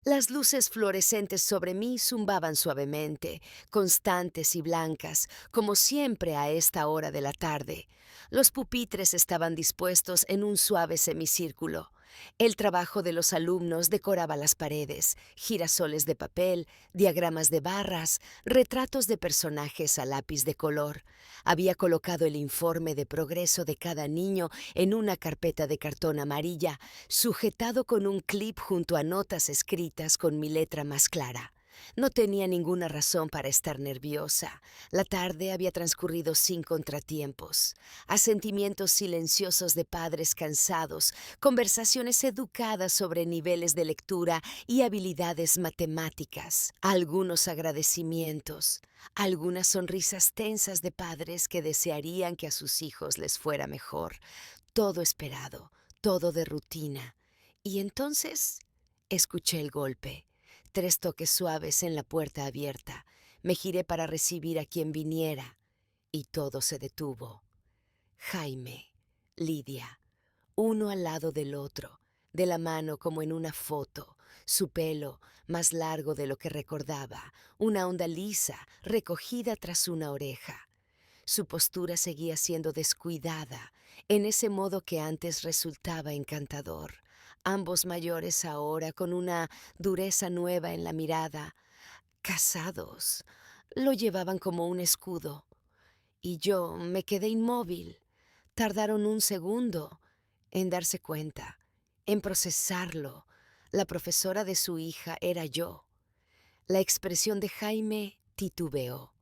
Las luces fluorescentes sobre mí zumbaban suavemente, constantes y blancas, como siempre a esta hora de la tarde. Los pupitres estaban dispuestos en un suave semicírculo. El trabajo de los alumnos decoraba las paredes, girasoles de papel, diagramas de barras, retratos de personajes a lápiz de color. Había colocado el informe de progreso de cada niño en una carpeta de cartón amarilla, sujetado con un clip junto a notas escritas con mi letra más clara. No tenía ninguna razón para estar nerviosa. La tarde había transcurrido sin contratiempos. Asentimientos silenciosos de padres cansados, conversaciones educadas sobre niveles de lectura y habilidades matemáticas, algunos agradecimientos, algunas sonrisas tensas de padres que desearían que a sus hijos les fuera mejor. Todo esperado, todo de rutina. Y entonces escuché el golpe. 3 toques suaves en la puerta abierta. Me giré para recibir a quien viniera y todo se detuvo. Jaime, Lidia, uno al lado del otro, de la mano como en una foto, su pelo más largo de lo que recordaba, una onda lisa recogida tras una oreja. Su postura seguía siendo descuidada, en ese modo que antes resultaba encantador. Ambos mayores ahora con una dureza nueva en la mirada, casados, lo llevaban como un escudo. Y yo me quedé inmóvil. Tardaron un segundo en darse cuenta, en procesarlo. La profesora de su hija era yo. La expresión de Jaime titubeó.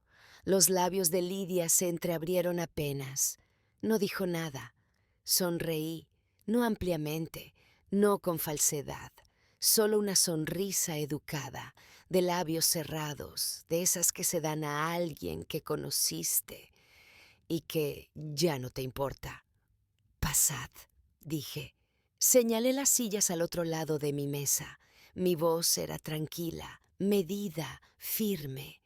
Los labios de Lidia se entreabrieron apenas. No dijo nada. Sonreí, no ampliamente, no con falsedad, solo una sonrisa educada, de labios cerrados, de esas que se dan a alguien que conociste y que ya no te importa. Pasad, dije. Señalé las sillas al otro lado de mi mesa. Mi voz era tranquila, medida, firme.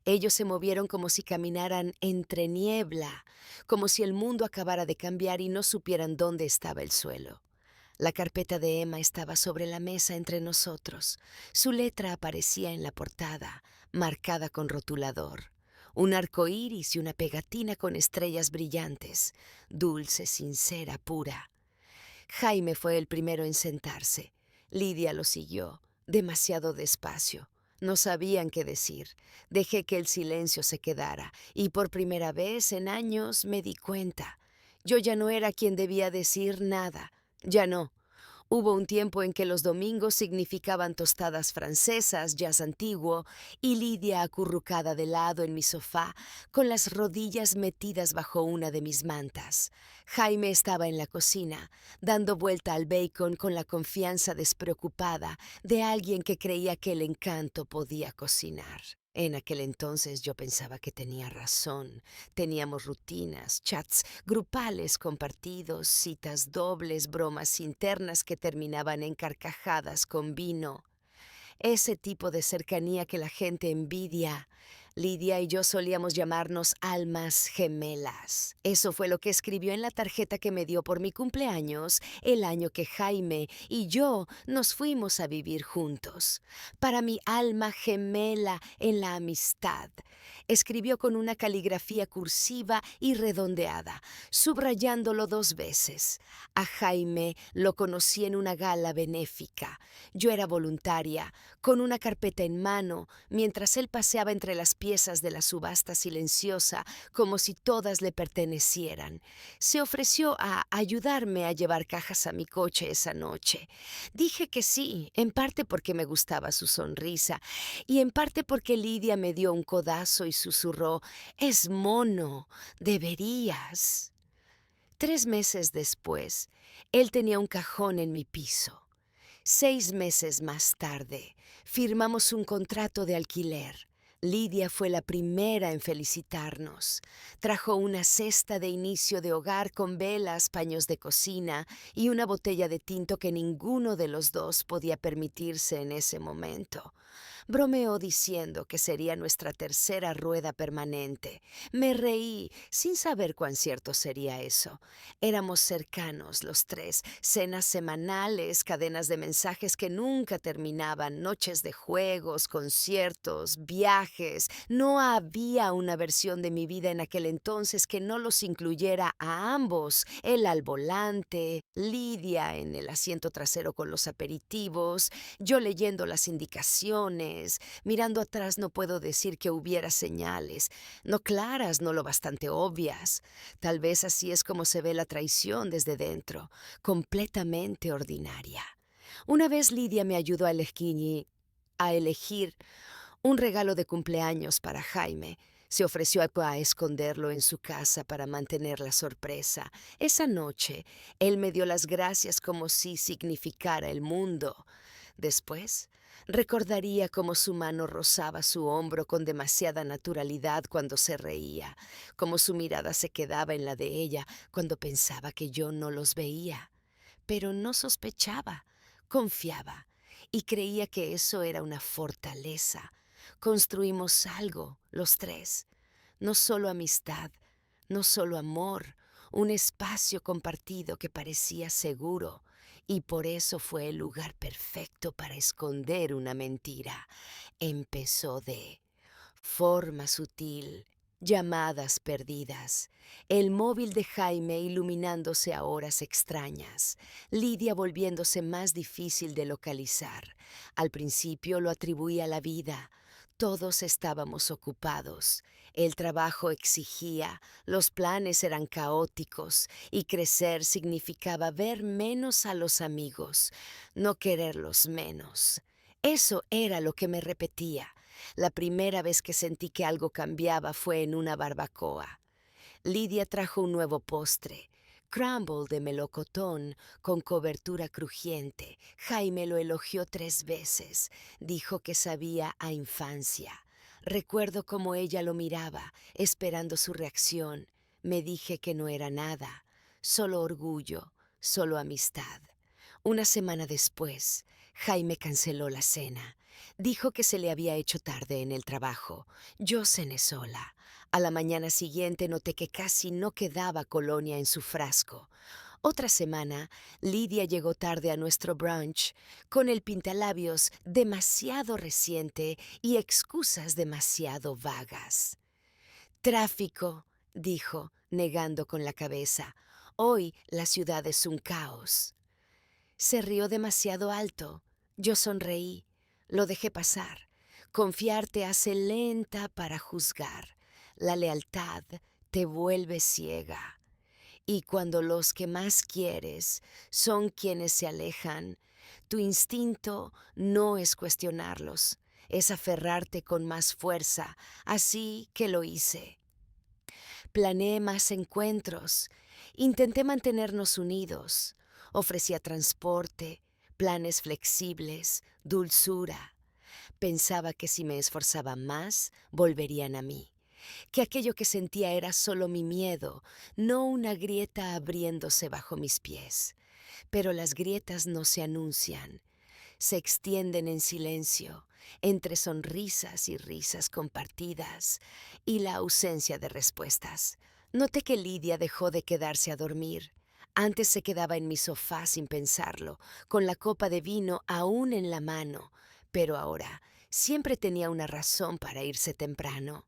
Ellos se movieron como si caminaran entre niebla, como si el mundo acabara de cambiar y no supieran dónde estaba el suelo. La carpeta de Emma estaba sobre la mesa entre nosotros. Su letra aparecía en la portada, marcada con rotulador. Un arco iris y una pegatina con estrellas brillantes, dulce, sincera, pura. Jaime fue el primero en sentarse. Lidia lo siguió, demasiado despacio. No sabían qué decir. Dejé que el silencio se quedara, y por primera vez en años me di cuenta. Yo ya no era quien debía decir nada. Ya no. Hubo un tiempo en que los domingos significaban tostadas francesas, jazz antiguo, y Lidia acurrucada de lado en mi sofá, con las rodillas metidas bajo una de mis mantas. Jaime estaba en la cocina, dando vuelta al bacon con la confianza despreocupada de alguien que creía que el encanto podía cocinar. En aquel entonces yo pensaba que tenía razón. Teníamos rutinas, chats grupales compartidos, citas dobles, bromas internas que terminaban en carcajadas con vino. Ese tipo de cercanía que la gente envidia. Lidia y yo solíamos llamarnos almas gemelas. Eso fue lo que escribió en la tarjeta que me dio por mi cumpleaños el año que Jaime y yo nos fuimos a vivir juntos. Para mi alma gemela en la amistad. Escribió con una caligrafía cursiva y redondeada, subrayándolo 2 veces. A Jaime lo conocí en una gala benéfica. Yo era voluntaria, con una carpeta en mano, mientras él paseaba entre las piezas de la subasta silenciosa como si todas le pertenecieran. Se ofreció a ayudarme a llevar cajas a mi coche esa noche. Dije que sí, en parte porque me gustaba su sonrisa y en parte porque Lidia me dio un codazo y susurró: «Es mono, deberías». 3 meses después, él tenía un cajón en mi piso. 6 meses más tarde, firmamos un contrato de alquiler. Lidia fue la primera en felicitarnos. Trajo una cesta de inicio de hogar con velas, paños de cocina y una botella de tinto que ninguno de los dos podía permitirse en ese momento. Bromeó diciendo que sería nuestra tercera rueda permanente. Me reí, sin saber cuán cierto sería eso. Éramos cercanos los tres, cenas semanales, cadenas de mensajes que nunca terminaban, noches de juegos, conciertos, viajes. No había una versión de mi vida en aquel entonces que no los incluyera a ambos. Él al volante, Lidia en el asiento trasero con los aperitivos, yo leyendo las indicaciones. Mirando atrás no puedo decir que hubiera señales, no claras, no lo bastante obvias. Tal vez así es como se ve la traición desde dentro, completamente ordinaria. Una vez Lidia me ayudó a elegir un regalo de cumpleaños para Jaime. Se ofreció a esconderlo en su casa para mantener la sorpresa. Esa noche, él me dio las gracias como si significara el mundo. Después, recordaría cómo su mano rozaba su hombro con demasiada naturalidad cuando se reía, cómo su mirada se quedaba en la de ella cuando pensaba que yo no los veía. Pero no sospechaba, confiaba y creía que eso era una fortaleza. Construimos algo, los tres, no solo amistad, no solo amor, un espacio compartido que parecía seguro, y por eso fue el lugar perfecto para esconder una mentira. Empezó de forma sutil, llamadas perdidas, el móvil de Jaime iluminándose a horas extrañas, Lidia volviéndose más difícil de localizar. Al principio lo atribuía a la vida. Todos estábamos ocupados. El trabajo exigía, los planes eran caóticos y crecer significaba ver menos a los amigos, no quererlos menos. Eso era lo que me repetía. La primera vez que sentí que algo cambiaba fue en una barbacoa. Lidia trajo un nuevo postre, crumble de melocotón con cobertura crujiente. Jaime lo elogió 3 veces. Dijo que sabía a infancia. Recuerdo cómo ella lo miraba, esperando su reacción. Me dije que no era nada, solo orgullo, solo amistad. Una semana después, Jaime canceló la cena. Dijo que se le había hecho tarde en el trabajo. Yo cené sola. A la mañana siguiente noté que casi no quedaba colonia en su frasco. Otra semana, Lidia llegó tarde a nuestro brunch con el pintalabios demasiado reciente y excusas demasiado vagas. Tráfico, dijo, negando con la cabeza. Hoy la ciudad es un caos. Se rió demasiado alto. Yo sonreí. Lo dejé pasar. Confiar te hace lenta para juzgar. La lealtad te vuelve ciega. Y cuando los que más quieres son quienes se alejan, tu instinto no es cuestionarlos, es aferrarte con más fuerza. Así que lo hice. Planeé más encuentros. Intenté mantenernos unidos. Ofrecía transporte, planes flexibles, dulzura. Pensaba que si me esforzaba más, volverían a mí. Que aquello que sentía era solo mi miedo, no una grieta abriéndose bajo mis pies. Pero las grietas no se anuncian, se extienden en silencio, entre sonrisas y risas compartidas y la ausencia de respuestas. Noté que Lidia dejó de quedarse a dormir. Antes se quedaba en mi sofá sin pensarlo, con la copa de vino aún en la mano, pero ahora siempre tenía una razón para irse temprano.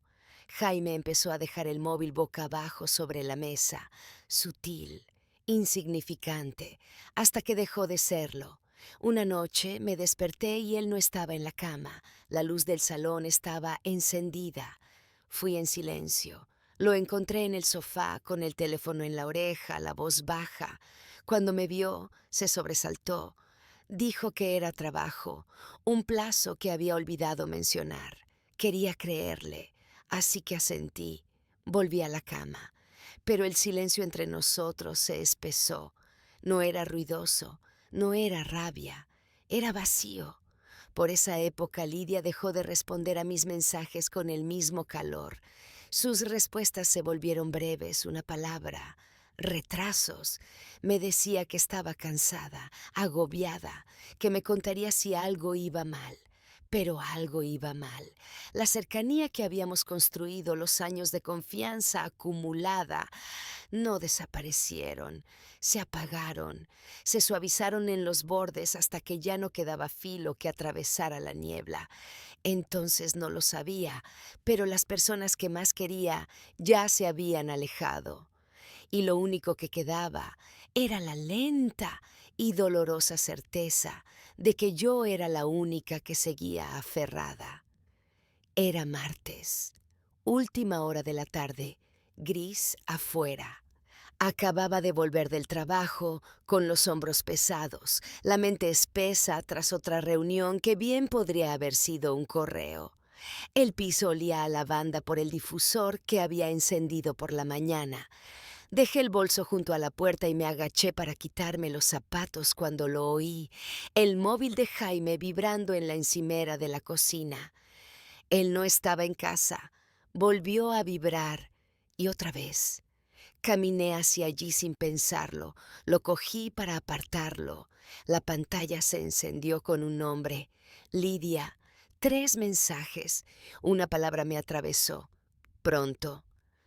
Jaime empezó a dejar el móvil boca abajo sobre la mesa, sutil, insignificante, hasta que dejó de serlo. Una noche me desperté y él no estaba en la cama. La luz del salón estaba encendida. Fui en silencio. Lo encontré en el sofá, con el teléfono en la oreja, la voz baja. Cuando me vio, se sobresaltó. Dijo que era trabajo, un plazo que había olvidado mencionar. Quería creerle, así que asentí. Volví a la cama. Pero el silencio entre nosotros se espesó. No era ruidoso, no era rabia, era vacío. Por esa época Lidia dejó de responder a mis mensajes con el mismo calor. Sus respuestas se volvieron breves, una palabra, retrasos. Me decía que estaba cansada, agobiada, que me contaría si algo iba mal. Pero algo iba mal. La cercanía que habíamos construido, los años de confianza acumulada, no desaparecieron, se apagaron, se suavizaron en los bordes hasta que ya no quedaba filo que atravesara la niebla. Entonces no lo sabía, pero las personas que más quería ya se habían alejado, y lo único que quedaba era la lenta y dolorosa certeza de que yo era la única que seguía aferrada. Era martes, última hora de la tarde, gris afuera. Acababa de volver del trabajo, con los hombros pesados, la mente espesa tras otra reunión que bien podría haber sido un correo. El piso olía a lavanda por el difusor que había encendido por la mañana. Dejé el bolso junto a la puerta y me agaché para quitarme los zapatos cuando lo oí, el móvil de Jaime vibrando en la encimera de la cocina. Él no estaba en casa. Volvió a vibrar y otra vez. Caminé hacia allí sin pensarlo. Lo cogí para apartarlo. La pantalla se encendió con un nombre. Lidia. 3 mensajes. Una palabra me atravesó. Pronto.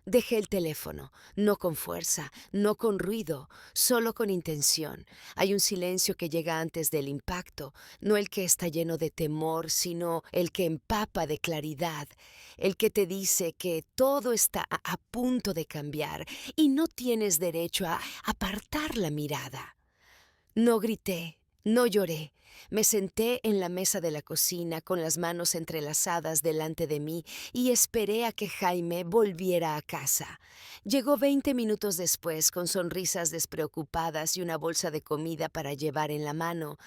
Dejé el teléfono, no con fuerza, no con ruido, solo con intención. Hay un silencio que llega antes del impacto, no el que está lleno de temor, sino el que empapa de claridad, el que te dice que todo está a punto de cambiar y no tienes derecho a apartar la mirada. No grité, no lloré. Me senté en la mesa de la cocina con las manos entrelazadas delante de mí y esperé a que Jaime volviera a casa. Llegó 20 minutos después con sonrisas despreocupadas y una bolsa de comida para llevar en la mano.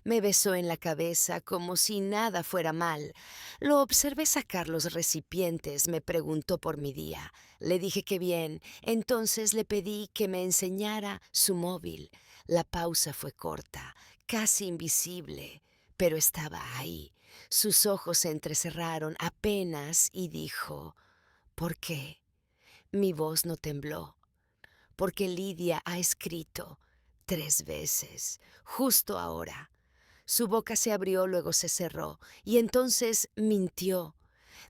Me besó en la cabeza como si nada fuera mal. Lo observé sacar los recipientes, me preguntó por mi día. Le dije que bien, entonces le pedí que me enseñara su móvil. La pausa fue corta, casi invisible, pero estaba ahí. Sus ojos se entrecerraron apenas y dijo, ¿por qué? Mi voz no tembló, porque Lidia ha escrito 3 veces, justo ahora. Su boca se abrió, luego se cerró, y entonces mintió.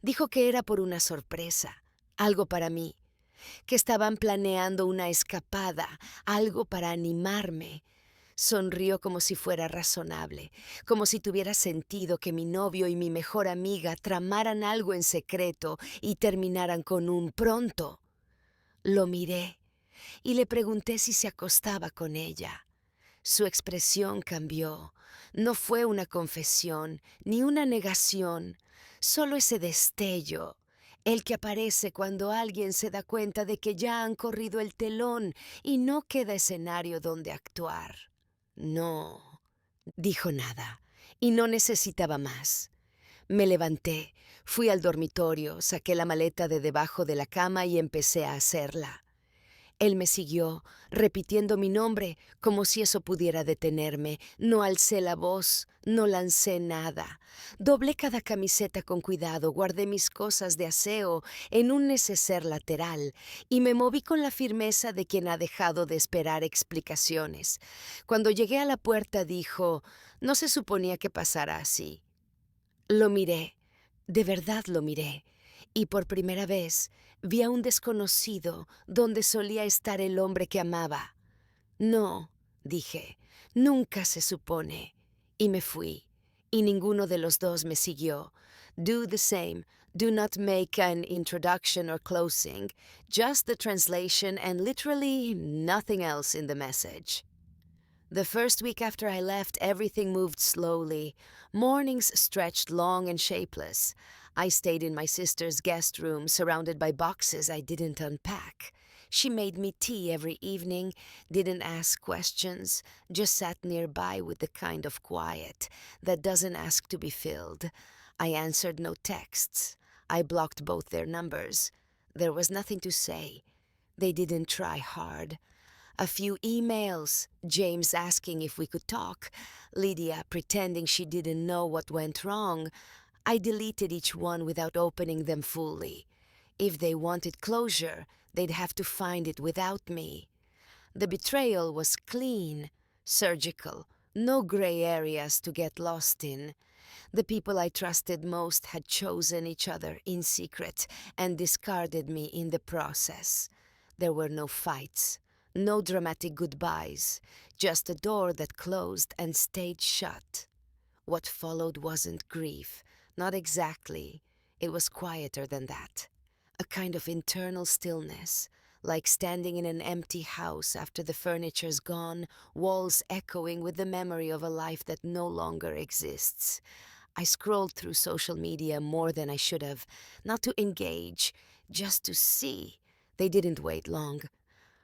Dijo que era por una sorpresa, algo para mí, que estaban planeando una escapada, algo para animarme. Sonrió como si fuera razonable, como si tuviera sentido que mi novio y mi mejor amiga tramaran algo en secreto y terminaran con un pronto. Lo miré y le pregunté si se acostaba con ella. Su expresión cambió. No fue una confesión, ni una negación, solo ese destello, el que aparece cuando alguien se da cuenta de que ya han corrido el telón y no queda escenario donde actuar. No, dijo nada, y no necesitaba más. Me levanté, fui al dormitorio, saqué la maleta de debajo de la cama y empecé a hacerla. Él me siguió, repitiendo mi nombre, como si eso pudiera detenerme. No alcé la voz, no lancé nada. Doblé cada camiseta con cuidado, guardé mis cosas de aseo en un neceser lateral y me moví con la firmeza de quien ha dejado de esperar explicaciones. Cuando llegué a la puerta dijo, no se suponía que pasara así. Lo miré, de verdad lo miré, y por primera vez vi a un desconocido donde solía estar el hombre que amaba. No, dije, nunca se supone. Y me fui, y ninguno de los dos me siguió. Do the same. Do not make an introduction or closing, just the translation and literally nothing else in the message. The first week after I left, everything moved slowly. Mornings stretched long and shapeless. I stayed in my sister's guest room, surrounded by boxes I didn't unpack. She made me tea every evening, didn't ask questions, just sat nearby with the kind of quiet that doesn't ask to be filled. I answered no texts. I blocked both their numbers. There was nothing to say. They didn't try hard. A few emails, James asking if we could talk, Lydia pretending she didn't know what went wrong. I deleted each one without opening them fully. If they wanted closure, they'd have to find it without me. The betrayal was clean, surgical, no gray areas to get lost in. The people I trusted most had chosen each other in secret and discarded me in the process. There were no fights, no dramatic goodbyes, just a door that closed and stayed shut. What followed wasn't grief, not exactly. It was quieter than that. A kind of internal stillness, like standing in an empty house after the furniture's gone, walls echoing with the memory of a life that no longer exists. I scrolled through social media more than I should have, not to engage, just to see. They didn't wait long.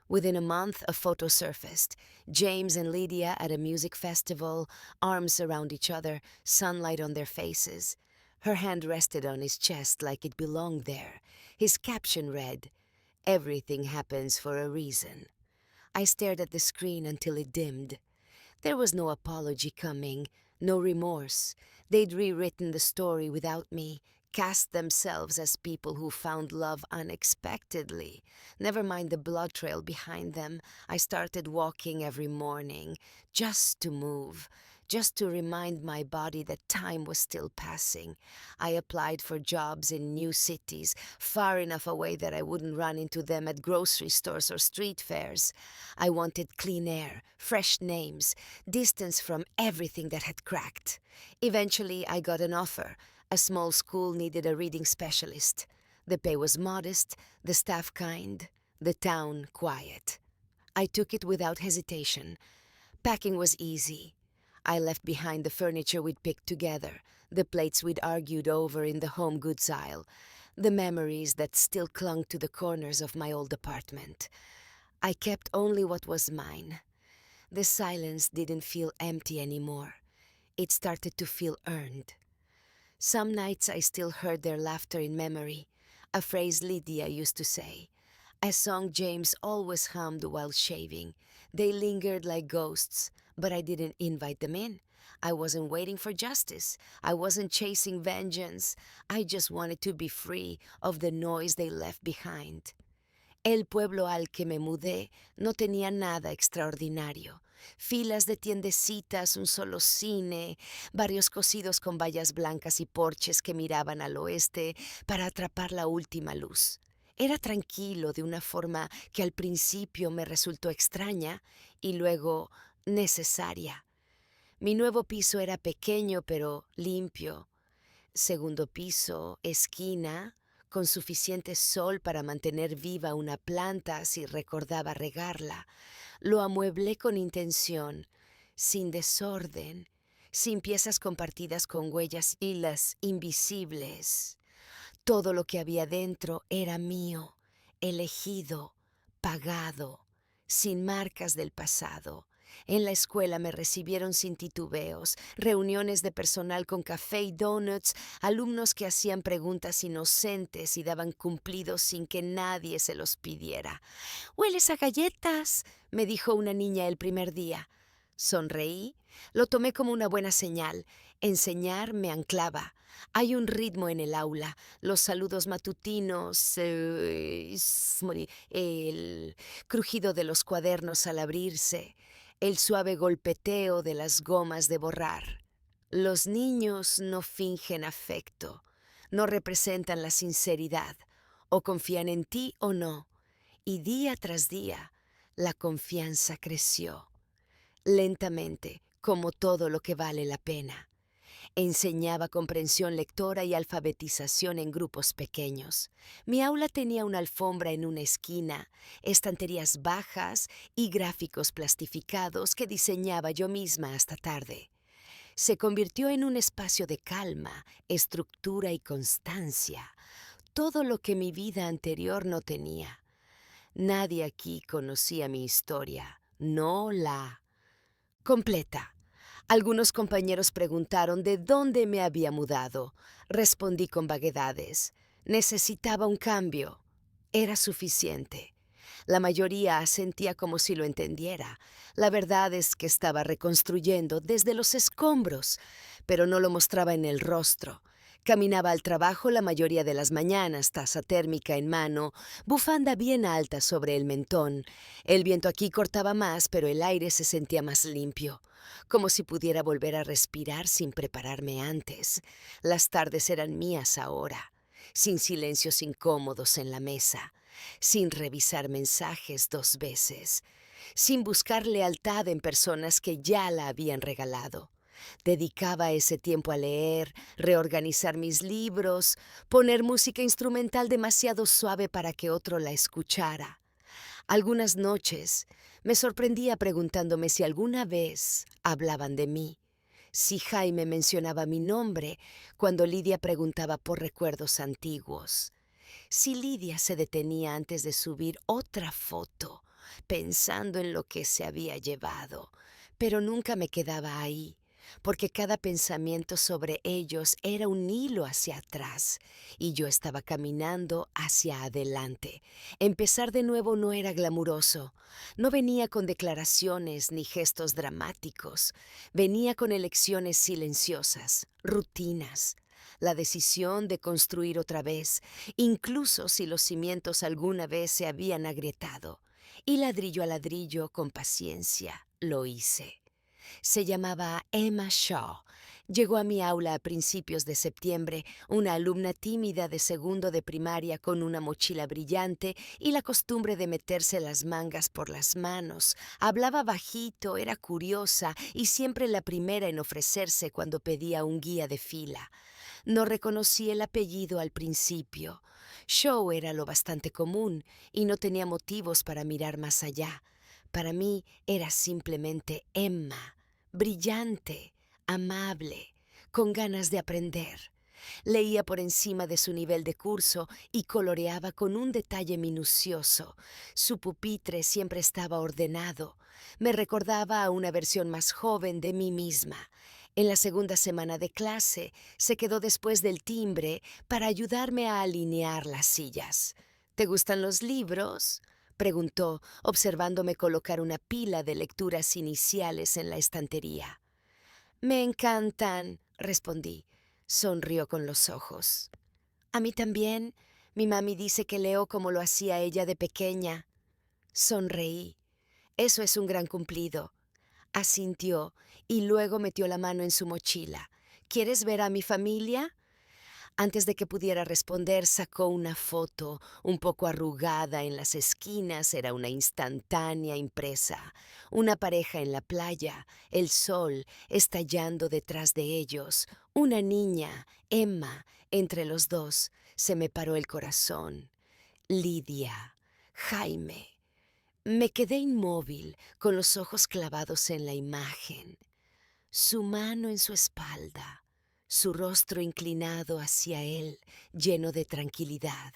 Within a month, a photo surfaced. James and Lydia at a music festival, arms around each other, sunlight on their faces. Her hand rested on his chest like it belonged there. His caption read, "Everything happens for a reason." I stared at the screen until it dimmed. There was no apology coming, no remorse. They'd rewritten the story without me, cast themselves as people who found love unexpectedly. Never mind the blood trail behind them. I started walking every morning, just to move, just to remind my body that time was still passing. I applied for jobs in new cities, far enough away that I wouldn't run into them at grocery stores or street fairs. I wanted clean air, fresh names, distance from everything that had cracked. Eventually, I got an offer. A small school needed a reading specialist. The pay was modest, the staff kind, the town quiet. I took it without hesitation. Packing was easy. I left behind the furniture we'd picked together, the plates we'd argued over in the home goods aisle, the memories that still clung to the corners of my old apartment. I kept only what was mine. The silence didn't feel empty anymore. It started to feel earned. Some nights I still heard their laughter in memory, a phrase Lydia used to say, a song James always hummed while shaving. They lingered like ghosts, but I didn't invite them in. I wasn't waiting for justice. I wasn't chasing vengeance. I just wanted to be free of the noise they left behind. El pueblo al que me mudé no tenía nada extraordinario. Filas de tiendecitas, un solo cine, barrios cosidos con vallas blancas y porches que miraban al oeste para atrapar la última luz. Era tranquilo de una forma que al principio me resultó extraña y luego necesaria. Mi nuevo piso era pequeño pero limpio. Segundo piso, esquina, con suficiente sol para mantener viva una planta si recordaba regarla. Lo amueblé con intención, sin desorden, sin piezas compartidas con huellas y las invisibles. Todo lo que había dentro era mío, elegido, pagado, sin marcas del pasado. En la escuela me recibieron sin titubeos, reuniones de personal con café y donuts, alumnos que hacían preguntas inocentes y daban cumplidos sin que nadie se los pidiera. «¿Hueles a galletas?», me dijo una niña el primer día. Sonreí, lo tomé como una buena señal. Enseñar me anclaba. Hay un ritmo en el aula, los saludos matutinos, el crujido de los cuadernos al abrirse, el suave golpeteo de las gomas de borrar. Los niños no fingen afecto, no representan la sinceridad, o confían en ti o no, y día tras día la confianza creció. Lentamente, como todo lo que vale la pena. Enseñaba comprensión lectora y alfabetización en grupos pequeños. Mi aula tenía una alfombra en una esquina, estanterías bajas y gráficos plastificados que diseñaba yo misma hasta tarde. Se convirtió en un espacio de calma, estructura y constancia, todo lo que mi vida anterior no tenía. Nadie aquí conocía mi historia, no la completa. Algunos compañeros preguntaron de dónde me había mudado. Respondí con vaguedades. Necesitaba un cambio. Era suficiente. La mayoría asentía como si lo entendiera. La verdad es que estaba reconstruyendo desde los escombros, pero no lo mostraba en el rostro. Caminaba al trabajo la mayoría de las mañanas, taza térmica en mano, bufanda bien alta sobre el mentón. El viento aquí cortaba más, pero el aire se sentía más limpio, como si pudiera volver a respirar sin prepararme antes. Las tardes eran mías ahora, sin silencios incómodos en la mesa, sin revisar mensajes 2 veces, sin buscar lealtad en personas que ya la habían regalado. Dedicaba ese tiempo a leer, reorganizar mis libros, poner música instrumental demasiado suave para que otro la escuchara. Algunas noches me sorprendía preguntándome si alguna vez hablaban de mí, si Jaime mencionaba mi nombre cuando Lidia preguntaba por recuerdos antiguos, si Lidia se detenía antes de subir otra foto, pensando en lo que se había llevado, pero nunca me quedaba ahí, porque cada pensamiento sobre ellos era un hilo hacia atrás, y yo estaba caminando hacia adelante. Empezar de nuevo no era glamuroso, no venía con declaraciones ni gestos dramáticos, venía con elecciones silenciosas, rutinas, la decisión de construir otra vez, incluso si los cimientos alguna vez se habían agrietado. Y ladrillo a ladrillo, con paciencia, lo hice. Se llamaba Emma Shaw. Llegó a mi aula a principios de septiembre, una alumna tímida de segundo de primaria con una mochila brillante y la costumbre de meterse las mangas por las manos. Hablaba bajito, era curiosa y siempre la primera en ofrecerse cuando pedía un guía de fila. No reconocí el apellido al principio. Shaw era lo bastante común y no tenía motivos para mirar más allá. Para mí era simplemente Emma, brillante, amable, con ganas de aprender. Leía por encima de su nivel de curso y coloreaba con un detalle minucioso. Su pupitre siempre estaba ordenado. Me recordaba a una versión más joven de mí misma. En la segunda semana de clase se quedó después del timbre para ayudarme a alinear las sillas. ¿Te gustan los libros?, preguntó, observándome colocar una pila de lecturas iniciales en la estantería. Me encantan, respondí. Sonrió con los ojos. A mí también. Mi mami dice que leo como lo hacía ella de pequeña. Sonreí. Eso es un gran cumplido. Asintió y luego metió la mano en su mochila. ¿Quieres ver a mi familia? Antes de que pudiera responder, sacó una foto, un poco arrugada en las esquinas, era una instantánea impresa. Una pareja en la playa, el sol estallando detrás de ellos, una niña, Emma, entre los dos. Se me paró el corazón. Lidia, Jaime. Me quedé inmóvil, con los ojos clavados en la imagen. Su mano en su espalda, su rostro inclinado hacia él, lleno de tranquilidad.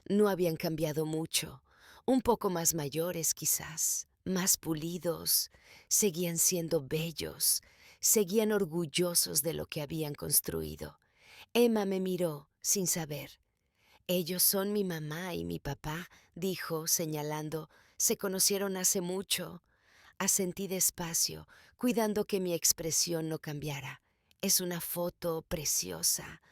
No habían cambiado mucho, un poco más mayores quizás, más pulidos, seguían siendo bellos, seguían orgullosos de lo que habían construido. Emma me miró sin saber. Ellos son mi mamá y mi papá, dijo, señalando. Se conocieron hace mucho. Asentí despacio, cuidando que mi expresión no cambiara. Es una foto preciosa.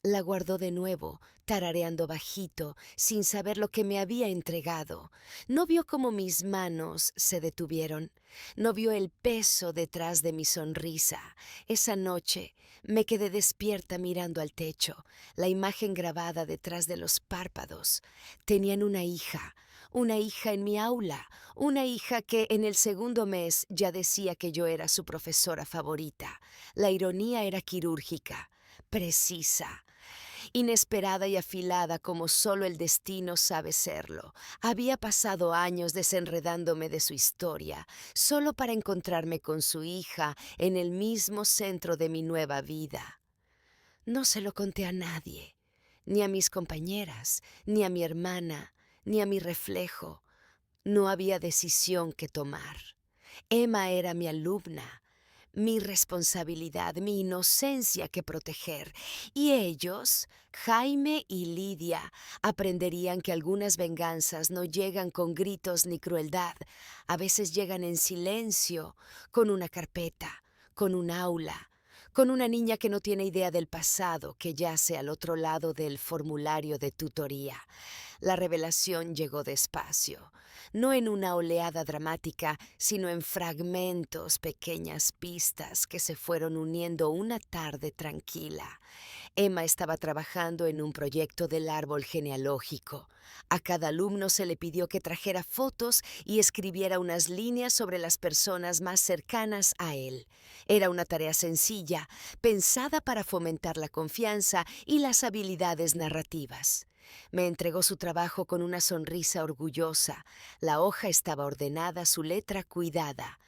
La guardó de nuevo, tarareando bajito, sin saber lo que me había entregado. No vio cómo mis manos se detuvieron. No vio el peso detrás de mi sonrisa. Esa noche me quedé despierta mirando al techo, la imagen grabada detrás de los párpados. Tenían una hija en mi aula, una hija que en el segundo mes ya decía que yo era su profesora favorita. La ironía era quirúrgica, precisa, inesperada y afilada como solo el destino sabe serlo. Había pasado años desenredándome de su historia, solo para encontrarme con su hija en el mismo centro de mi nueva vida. No se lo conté a nadie, ni a mis compañeras, ni a mi hermana, ni a mi reflejo. No había decisión que tomar. Emma era mi alumna, mi responsabilidad, mi inocencia que proteger. Y ellos, Jaime y Lidia, aprenderían que algunas venganzas no llegan con gritos ni crueldad, a veces llegan en silencio, con una carpeta, con un aula, con una niña que no tiene idea del pasado, que yace al otro lado del formulario de tutoría. La revelación llegó despacio, no en una oleada dramática, sino en fragmentos, pequeñas pistas que se fueron uniendo una tarde tranquila. Emma estaba trabajando en un proyecto del árbol genealógico. A cada alumno se le pidió que trajera fotos y escribiera unas líneas sobre las personas más cercanas a él. Era una tarea sencilla, pensada para fomentar la confianza y las habilidades narrativas. Me entregó su trabajo con una sonrisa orgullosa. La hoja estaba ordenada, su letra cuidada.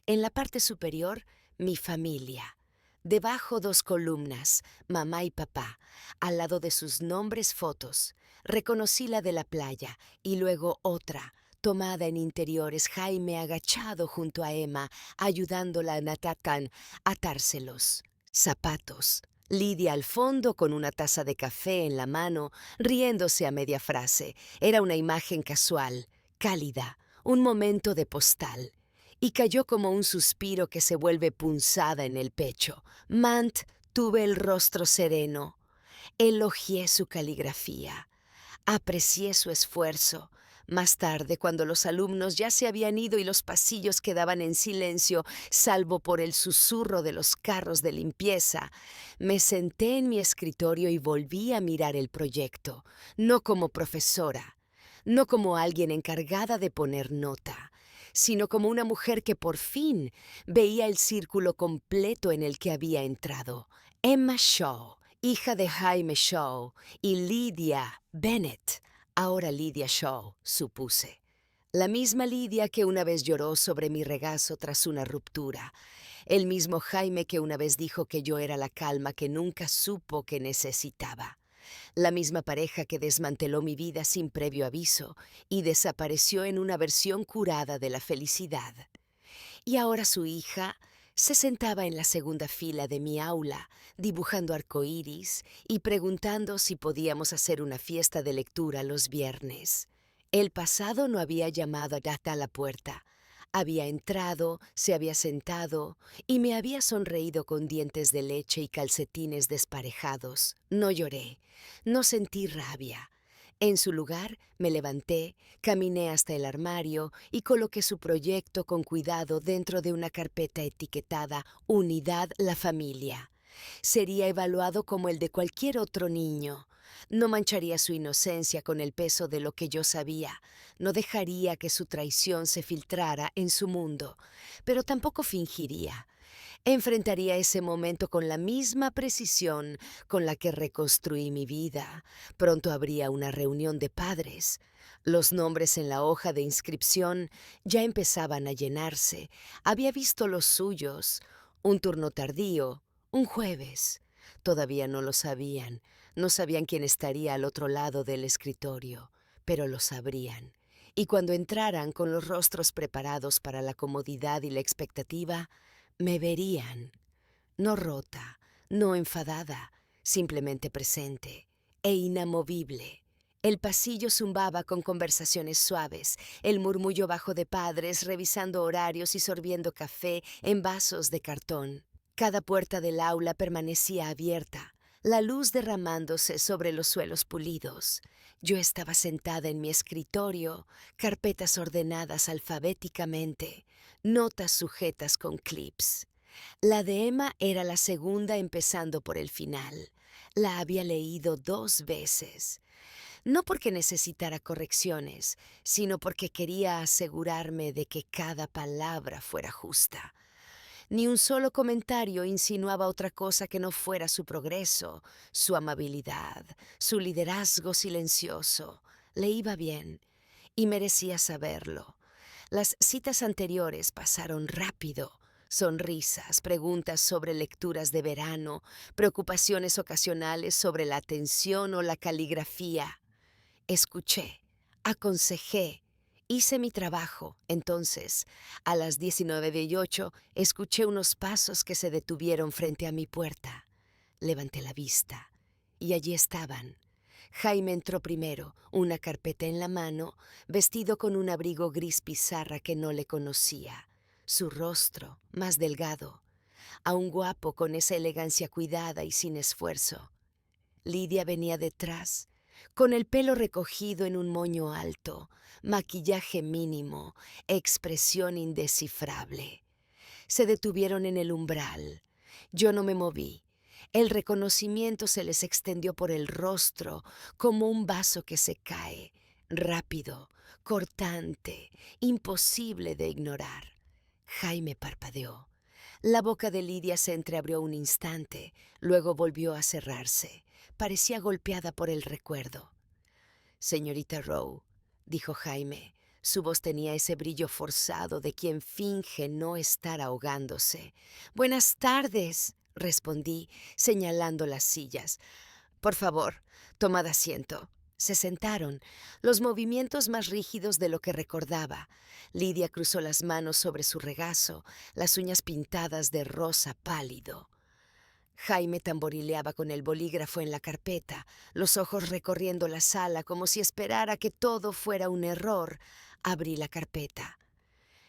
En la parte superior, mi familia. Debajo dos columnas, mamá y papá. Al lado de sus nombres, fotos. Reconocí la de la playa y luego otra, tomada en interiores, Jaime agachado junto a Emma, ayudándola a Natatan a atárselos. Zapatos. Lidia al fondo con una taza de café en la mano, riéndose a media frase. Era una imagen casual, cálida, un momento de postal. Y cayó como un suspiro que se vuelve punzada en el pecho. Mant, tuve el rostro sereno. Elogié su caligrafía. Aprecié su esfuerzo. Más tarde, cuando los alumnos ya se habían ido y los pasillos quedaban en silencio, salvo por el susurro de los carros de limpieza, me senté en mi escritorio y volví a mirar el proyecto, no como profesora, no como alguien encargada de poner nota, sino como una mujer que por fin veía el círculo completo en el que había entrado. Emma Shaw, hija de Jaime Shaw, y Lydia Bennett, ahora Lydia Shaw, supuse. La misma Lydia que una vez lloró sobre mi regazo tras una ruptura. El mismo Jaime que una vez dijo que yo era la calma que nunca supo que necesitaba. La misma pareja que desmanteló mi vida sin previo aviso y desapareció en una versión curada de la felicidad. Y ahora su hija se sentaba en la segunda fila de mi aula, dibujando arcoíris y preguntando si podíamos hacer una fiesta de lectura los viernes. El pasado no había llamado a Data a la puerta. Había entrado, se había sentado y me había sonreído con dientes de leche y calcetines desparejados. No lloré, no sentí rabia. En su lugar, me levanté, caminé hasta el armario y coloqué su proyecto con cuidado dentro de una carpeta etiquetada Unidad La Familia. Sería evaluado como el de cualquier otro niño. No mancharía su inocencia con el peso de lo que yo sabía. No dejaría que su traición se filtrara en su mundo, pero tampoco fingiría. Enfrentaría ese momento con la misma precisión con la que reconstruí mi vida. Pronto habría una reunión de padres. Los nombres en la hoja de inscripción ya empezaban a llenarse. Había visto los suyos. Un turno tardío, un jueves. Todavía no lo sabían. No sabían quién estaría al otro lado del escritorio, pero lo sabrían. Y cuando entraran con los rostros preparados para la comodidad y la expectativa, me verían, no rota, no enfadada, simplemente presente e inamovible. El pasillo zumbaba con conversaciones suaves, el murmullo bajo de padres revisando horarios y sorbiendo café en vasos de cartón. Cada puerta del aula permanecía abierta, la luz derramándose sobre los suelos pulidos. Yo estaba sentada en mi escritorio, carpetas ordenadas alfabéticamente, notas sujetas con clips. La de Emma era la segunda empezando por el final. La había leído 2 veces. No porque necesitara correcciones, sino porque quería asegurarme de que cada palabra fuera justa. Ni un solo comentario insinuaba otra cosa que no fuera su progreso, su amabilidad, su liderazgo silencioso. Le iba bien y merecía saberlo. Las citas anteriores pasaron rápido. Sonrisas, preguntas sobre lecturas de verano, preocupaciones ocasionales sobre la atención o la caligrafía. Escuché, aconsejé Hice mi trabajo. Entonces, a las 19:08, escuché unos pasos que se detuvieron frente a mi puerta. Levanté la vista y allí estaban. Jaime entró primero, una carpeta en la mano, vestido con un abrigo gris pizarra que no le conocía. Su rostro, más delgado, aún guapo con esa elegancia cuidada y sin esfuerzo. Lidia venía detrás, con el pelo recogido en un moño alto, maquillaje mínimo, expresión indescifrable. Se detuvieron en el umbral. Yo no me moví. El reconocimiento se les extendió por el rostro como un vaso que se cae, rápido, cortante, imposible de ignorar. Jaime parpadeó. La boca de Lidia se entreabrió un instante, luego volvió a cerrarse. Parecía golpeada por el recuerdo. Señorita Rowe, dijo Jaime. Su voz tenía ese brillo forzado de quien finge no estar ahogándose. Buenas tardes, respondí, señalando las sillas. Por favor, tomad asiento. Se sentaron, los movimientos más rígidos de lo que recordaba. Lidia cruzó las manos sobre su regazo, las uñas pintadas de rosa pálido. Jaime tamborileaba con el bolígrafo en la carpeta, los ojos recorriendo la sala como si esperara que todo fuera un error. Abrí la carpeta.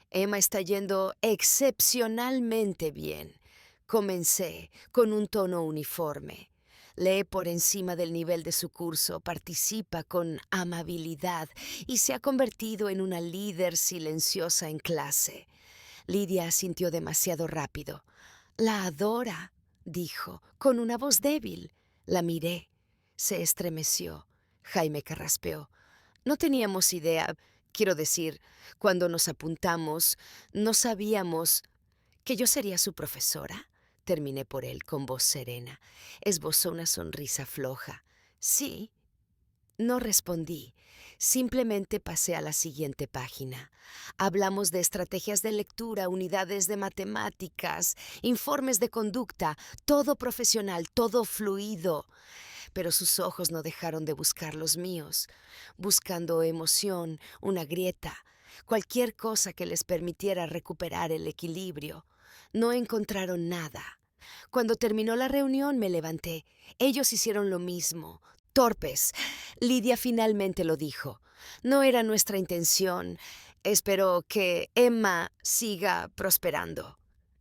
Emma está yendo excepcionalmente bien. Comencé con un tono uniforme. Lee por encima del nivel de su curso, participa con amabilidad y se ha convertido en una líder silenciosa en clase. Lidia asintió demasiado rápido. La adora, dijo, con una voz débil. La miré. Se estremeció. Jaime carraspeó. No teníamos idea, quiero decir, cuando nos apuntamos, no sabíamos que yo sería su profesora. Terminé por él con voz serena. Esbozó una sonrisa floja. Sí. No respondí. Simplemente pasé a la siguiente página. Hablamos de estrategias de lectura, unidades de matemáticas, informes de conducta, todo profesional, todo fluido. Pero sus ojos no dejaron de buscar los míos, buscando emoción, una grieta, cualquier cosa que les permitiera recuperar el equilibrio. No encontraron nada. Cuando terminó la reunión me levanté. Ellos hicieron lo mismo. Torpes. Lidia finalmente lo dijo. No era nuestra intención. Espero que Emma siga prosperando,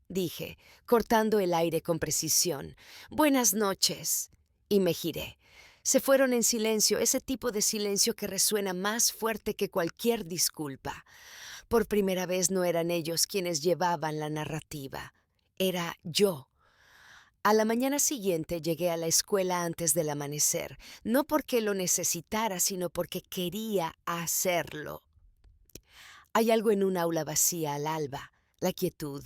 dije, cortando el aire con precisión. Buenas noches. Y me giré. Se fueron en silencio, ese tipo de silencio que resuena más fuerte que cualquier disculpa. Por primera vez no eran ellos quienes llevaban la narrativa. Era yo. A la mañana siguiente llegué a la escuela antes del amanecer, no porque lo necesitara, sino porque quería hacerlo. Hay algo en un aula vacía al alba, la quietud,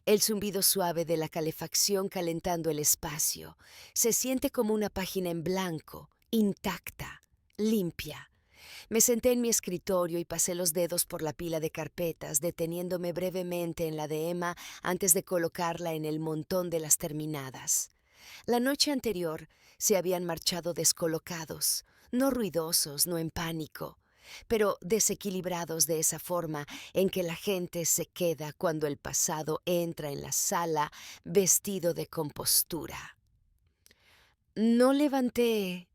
el zumbido suave de la calefacción calentando el espacio. Se siente como una página en blanco, intacta, limpia. Me senté en mi escritorio y pasé los dedos por la pila de carpetas, deteniéndome brevemente en la de Emma antes de colocarla en el montón de las terminadas. La noche anterior se habían marchado descolocados, no ruidosos, no en pánico, pero desequilibrados de esa forma en que la gente se queda cuando el pasado entra en la sala vestido de compostura. No levanté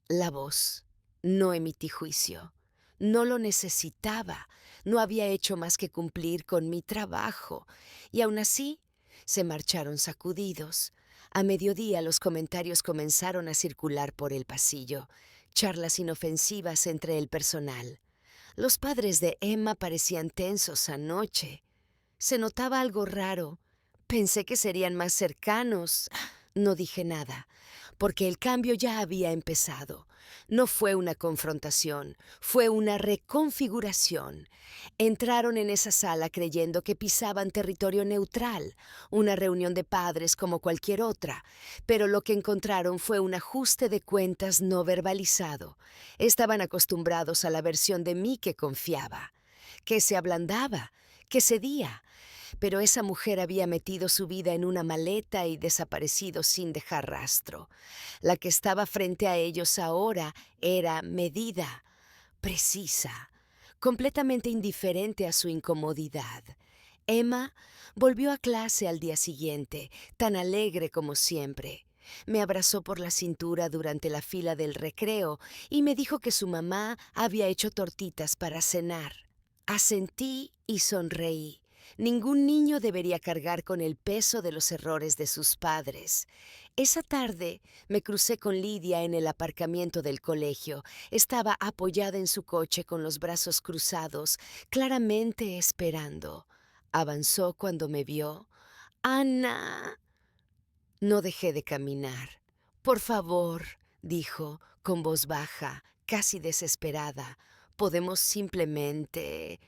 la voz. No emití juicio. No lo necesitaba. No había hecho más que cumplir con mi trabajo. Y aún así, se marcharon sacudidos. A mediodía los comentarios comenzaron a circular por el pasillo. Charlas inofensivas entre el personal. Los padres de Emma parecían tensos anoche. Se notaba algo raro. Pensé que serían más cercanos. No dije nada, porque el cambio ya había empezado. No fue una confrontación, fue una reconfiguración. Entraron en esa sala creyendo que pisaban territorio neutral, una reunión de padres como cualquier otra, pero lo que encontraron fue un ajuste de cuentas no verbalizado. Estaban acostumbrados a la versión de mí que confiaba, que se ablandaba, que cedía. Pero esa mujer había metido su vida en una maleta y desaparecido sin dejar rastro. La que estaba frente a ellos ahora era medida, precisa, completamente indiferente a su incomodidad. Emma volvió a clase al día siguiente, tan alegre como siempre. Me abrazó por la cintura durante la fila del recreo y me dijo que su mamá había hecho tortitas para cenar. Asentí y sonreí. Ningún niño debería cargar con el peso de los errores de sus padres. Esa tarde me crucé con Lidia en el aparcamiento del colegio. Estaba apoyada en su coche con los brazos cruzados, claramente esperando. Avanzó cuando me vio. «Ana». No dejé de caminar. «Por favor», dijo, con voz baja, casi desesperada, «podemos simplemente...».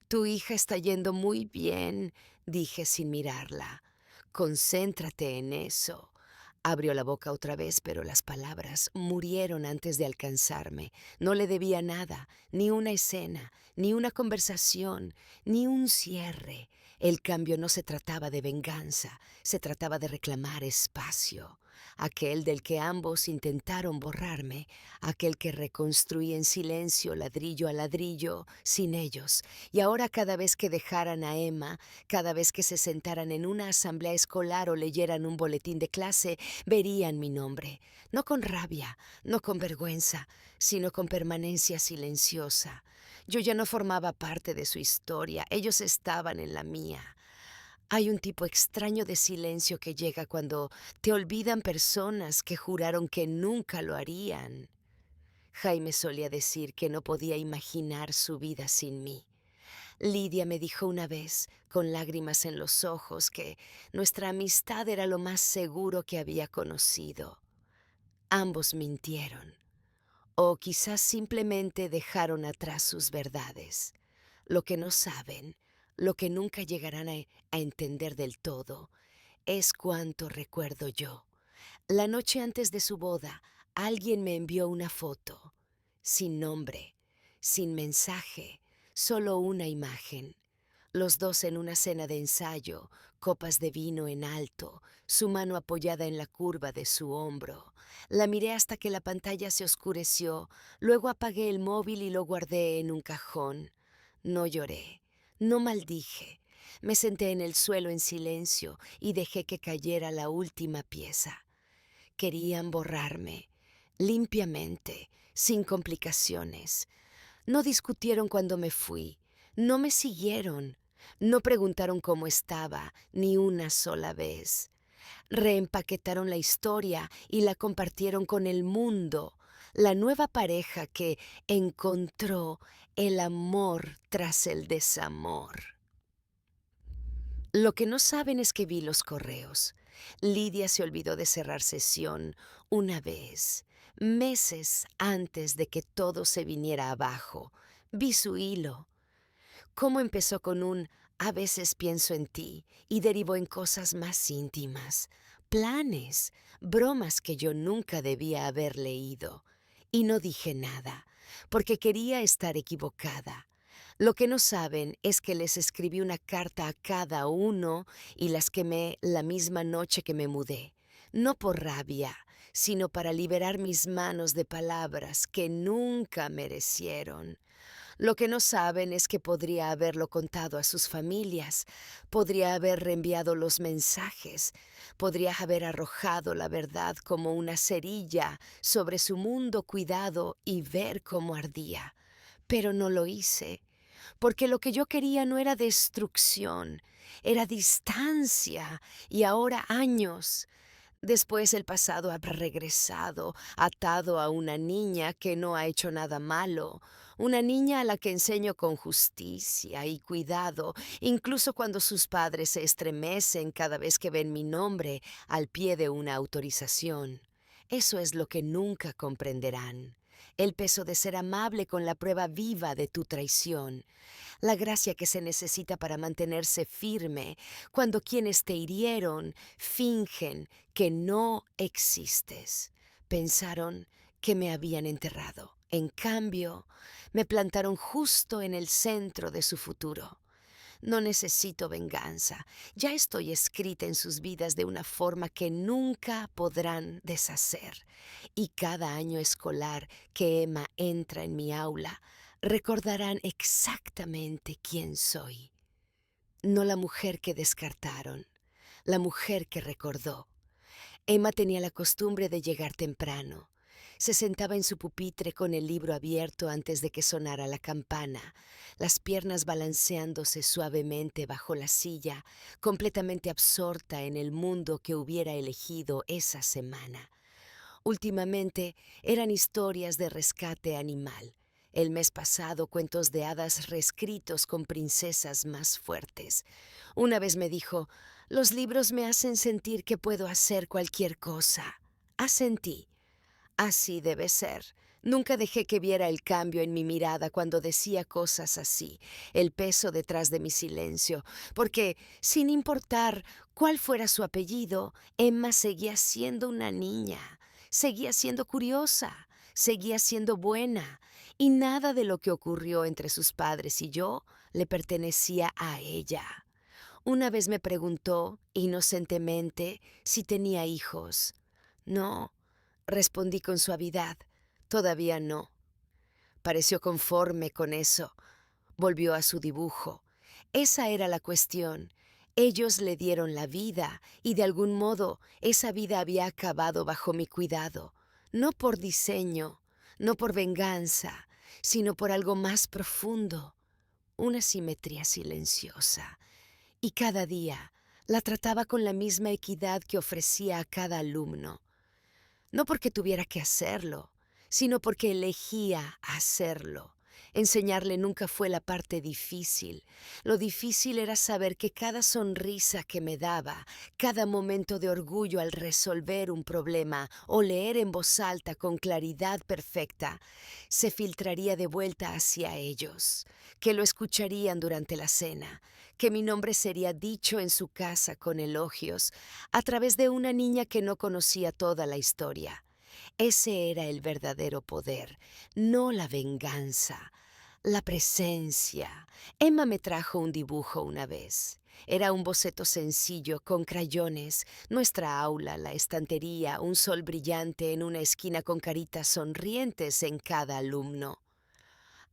«Tu hija está yendo muy bien», dije sin mirarla. «Concéntrate en eso». Abrió la boca otra vez, pero las palabras murieron antes de alcanzarme. No le debía nada, ni una escena, ni una conversación, ni un cierre. El cambio no se trataba de venganza, se trataba de reclamar espacio. Aquel del que ambos intentaron borrarme, aquel que reconstruí en silencio, ladrillo a ladrillo, sin ellos. Y ahora cada vez que dejaran a Emma, cada vez que se sentaran en una asamblea escolar o leyeran un boletín de clase, verían mi nombre, no con rabia, no con vergüenza, sino con permanencia silenciosa. Yo ya no formaba parte de su historia, ellos estaban en la mía. Hay un tipo extraño de silencio que llega cuando te olvidan personas que juraron que nunca lo harían. Jaime solía decir que no podía imaginar su vida sin mí. Lidia me dijo una vez, con lágrimas en los ojos, que nuestra amistad era lo más seguro que había conocido. Ambos mintieron, o quizás simplemente dejaron atrás sus verdades. Lo que no saben, lo que nunca llegarán a entender del todo, es cuánto recuerdo yo. La noche antes de su boda, alguien me envió una foto, sin nombre, sin mensaje, solo una imagen. Los dos en una cena de ensayo, copas de vino en alto, su mano apoyada en la curva de su hombro. La miré hasta que la pantalla se oscureció, luego apagué el móvil y lo guardé en un cajón. No lloré, no maldije. Me senté en el suelo en silencio y dejé que cayera la última pieza. Querían borrarme, limpiamente, sin complicaciones. No discutieron cuando me fui, no me siguieron, no preguntaron cómo estaba ni una sola vez. Reempaquetaron la historia y la compartieron con el mundo, la nueva pareja que encontró el amor tras el desamor. Lo que no saben es que vi los correos. Lidia se olvidó de cerrar sesión una vez, meses antes de que todo se viniera abajo. Vi su hilo. Cómo empezó con un «a veces pienso en ti» y derivó en cosas más íntimas, planes, bromas que yo nunca debía haber leído. Y no dije nada, porque quería estar equivocada. Lo que no saben es que les escribí una carta a cada uno y las quemé la misma noche que me mudé, no por rabia, sino para liberar mis manos de palabras que nunca merecieron. Lo que no saben es que podría haberlo contado a sus familias, podría haber reenviado los mensajes, podría haber arrojado la verdad como una cerilla sobre su mundo cuidado y ver cómo ardía. Pero no lo hice, porque lo que yo quería no era destrucción, era distancia y ahora años. Después el pasado ha regresado, atado a una niña que no ha hecho nada malo, una niña a la que enseño con justicia y cuidado, incluso cuando sus padres se estremecen cada vez que ven mi nombre al pie de una autorización. Eso es lo que nunca comprenderán. El peso de ser amable con la prueba viva de tu traición, la gracia que se necesita para mantenerse firme cuando quienes te hirieron fingen que no existes. Pensaron que me habían enterrado. En cambio, me plantaron justo en el centro de su futuro. No necesito venganza. Ya estoy escrita en sus vidas de una forma que nunca podrán deshacer. Y cada año escolar que Emma entra en mi aula, recordarán exactamente quién soy. No la mujer que descartaron, la mujer que recordó. Emma tenía la costumbre de llegar temprano. Se sentaba en su pupitre con el libro abierto antes de que sonara la campana, las piernas balanceándose suavemente bajo la silla, completamente absorta en el mundo que hubiera elegido esa semana. Últimamente eran historias de rescate animal. El mes pasado cuentos de hadas reescritos con princesas más fuertes. Una vez me dijo: los libros me hacen sentir que puedo hacer cualquier cosa. Asentí. Así debe ser. Nunca dejé que viera el cambio en mi mirada cuando decía cosas así, el peso detrás de mi silencio, porque, sin importar cuál fuera su apellido, Emma seguía siendo una niña, seguía siendo curiosa, seguía siendo buena, y nada de lo que ocurrió entre sus padres y yo le pertenecía a ella. Una vez me preguntó, inocentemente, si tenía hijos. No, respondí con suavidad. Todavía no. Pareció conforme con eso. Volvió a su dibujo. Esa era la cuestión. Ellos le dieron la vida y de algún modo esa vida había acabado bajo mi cuidado. No por diseño, no por venganza, sino por algo más profundo. Una simetría silenciosa. Y cada día la trataba con la misma equidad que ofrecía a cada alumno. No porque tuviera que hacerlo, sino porque elegía hacerlo. Enseñarle nunca fue la parte difícil. Lo difícil era saber que cada sonrisa que me daba, cada momento de orgullo al resolver un problema o leer en voz alta con claridad perfecta, se filtraría de vuelta hacia ellos, que lo escucharían durante la cena, que mi nombre sería dicho en su casa con elogios a través de una niña que no conocía toda la historia. Ese era el verdadero poder, no la venganza, la presencia. Emma me trajo un dibujo una vez. Era un boceto sencillo, con crayones, nuestra aula, la estantería, un sol brillante en una esquina con caritas sonrientes en cada alumno.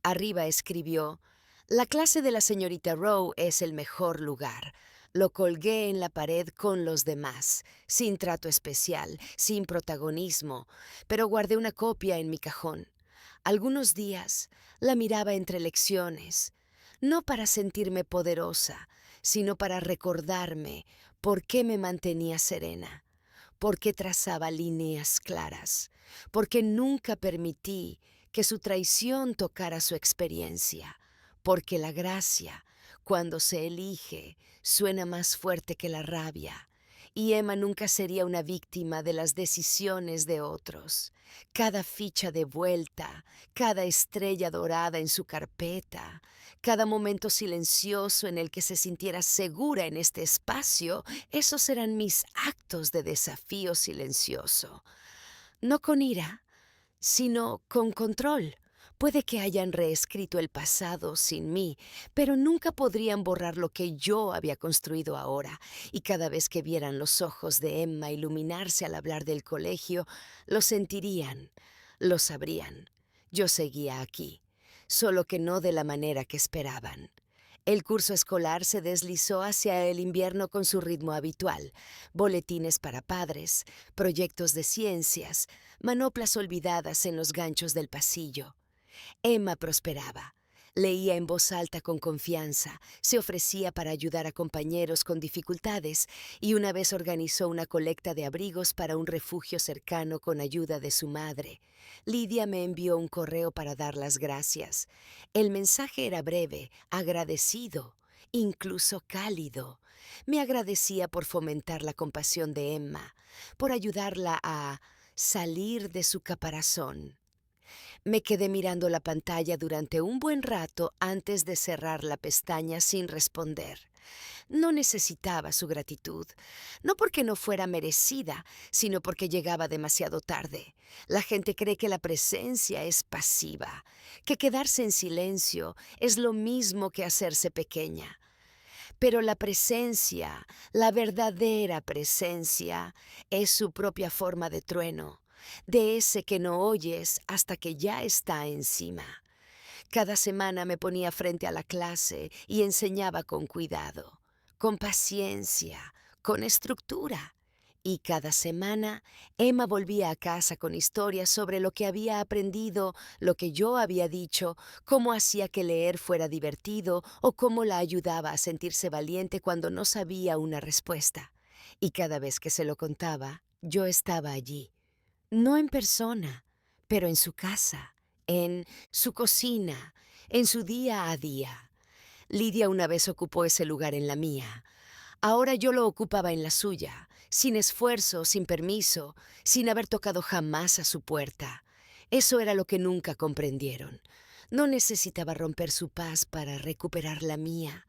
Arriba escribió: la clase de la señorita Rowe es el mejor lugar. Lo colgué en la pared con los demás, sin trato especial, sin protagonismo, pero guardé una copia en mi cajón. Algunos días la miraba entre lecciones, no para sentirme poderosa, sino para recordarme por qué me mantenía serena, por qué trazaba líneas claras, porque nunca permití que su traición tocara su experiencia, porque la gracia, cuando se elige, suena más fuerte que la rabia, y Emma nunca sería una víctima de las decisiones de otros. Cada ficha de vuelta, cada estrella dorada en su carpeta, cada momento silencioso en el que se sintiera segura en este espacio, esos eran mis actos de desafío silencioso. No con ira, sino con control. Puede que hayan reescrito el pasado sin mí, pero nunca podrían borrar lo que yo había construido ahora, y cada vez que vieran los ojos de Emma iluminarse al hablar del colegio, lo sentirían, lo sabrían. Yo seguía aquí, solo que no de la manera que esperaban. El curso escolar se deslizó hacia el invierno con su ritmo habitual: boletines para padres, proyectos de ciencias, manoplas olvidadas en los ganchos del pasillo. Emma prosperaba. Leía en voz alta con confianza, se ofrecía para ayudar a compañeros con dificultades y una vez organizó una colecta de abrigos para un refugio cercano con ayuda de su madre. Lidia me envió un correo para dar las gracias. El mensaje era breve, agradecido, incluso cálido. Me agradecía por fomentar la compasión de Emma, por ayudarla a salir de su caparazón. Me quedé mirando la pantalla durante un buen rato antes de cerrar la pestaña sin responder. No necesitaba su gratitud, no porque no fuera merecida, sino porque llegaba demasiado tarde. La gente cree que la presencia es pasiva, que quedarse en silencio es lo mismo que hacerse pequeña. Pero la presencia, la verdadera presencia, es su propia forma de trueno, de ese que no oyes hasta que ya está encima, Cada semana me ponía frente a la clase y enseñaba con cuidado, con paciencia, con estructura. Y cada semana Emma volvía a casa con historias sobre lo que había aprendido, lo que yo había dicho, cómo hacía que leer fuera divertido o cómo la ayudaba a sentirse valiente cuando no sabía una respuesta. Y cada vez que se lo contaba, yo estaba allí, no en persona, pero en su casa, en su cocina, en su día a día. Lidia una vez ocupó ese lugar en la mía. Ahora yo lo ocupaba en la suya, sin esfuerzo, sin permiso, sin haber tocado jamás a su puerta. Eso era lo que nunca comprendieron. No necesitaba romper su paz para recuperar la mía.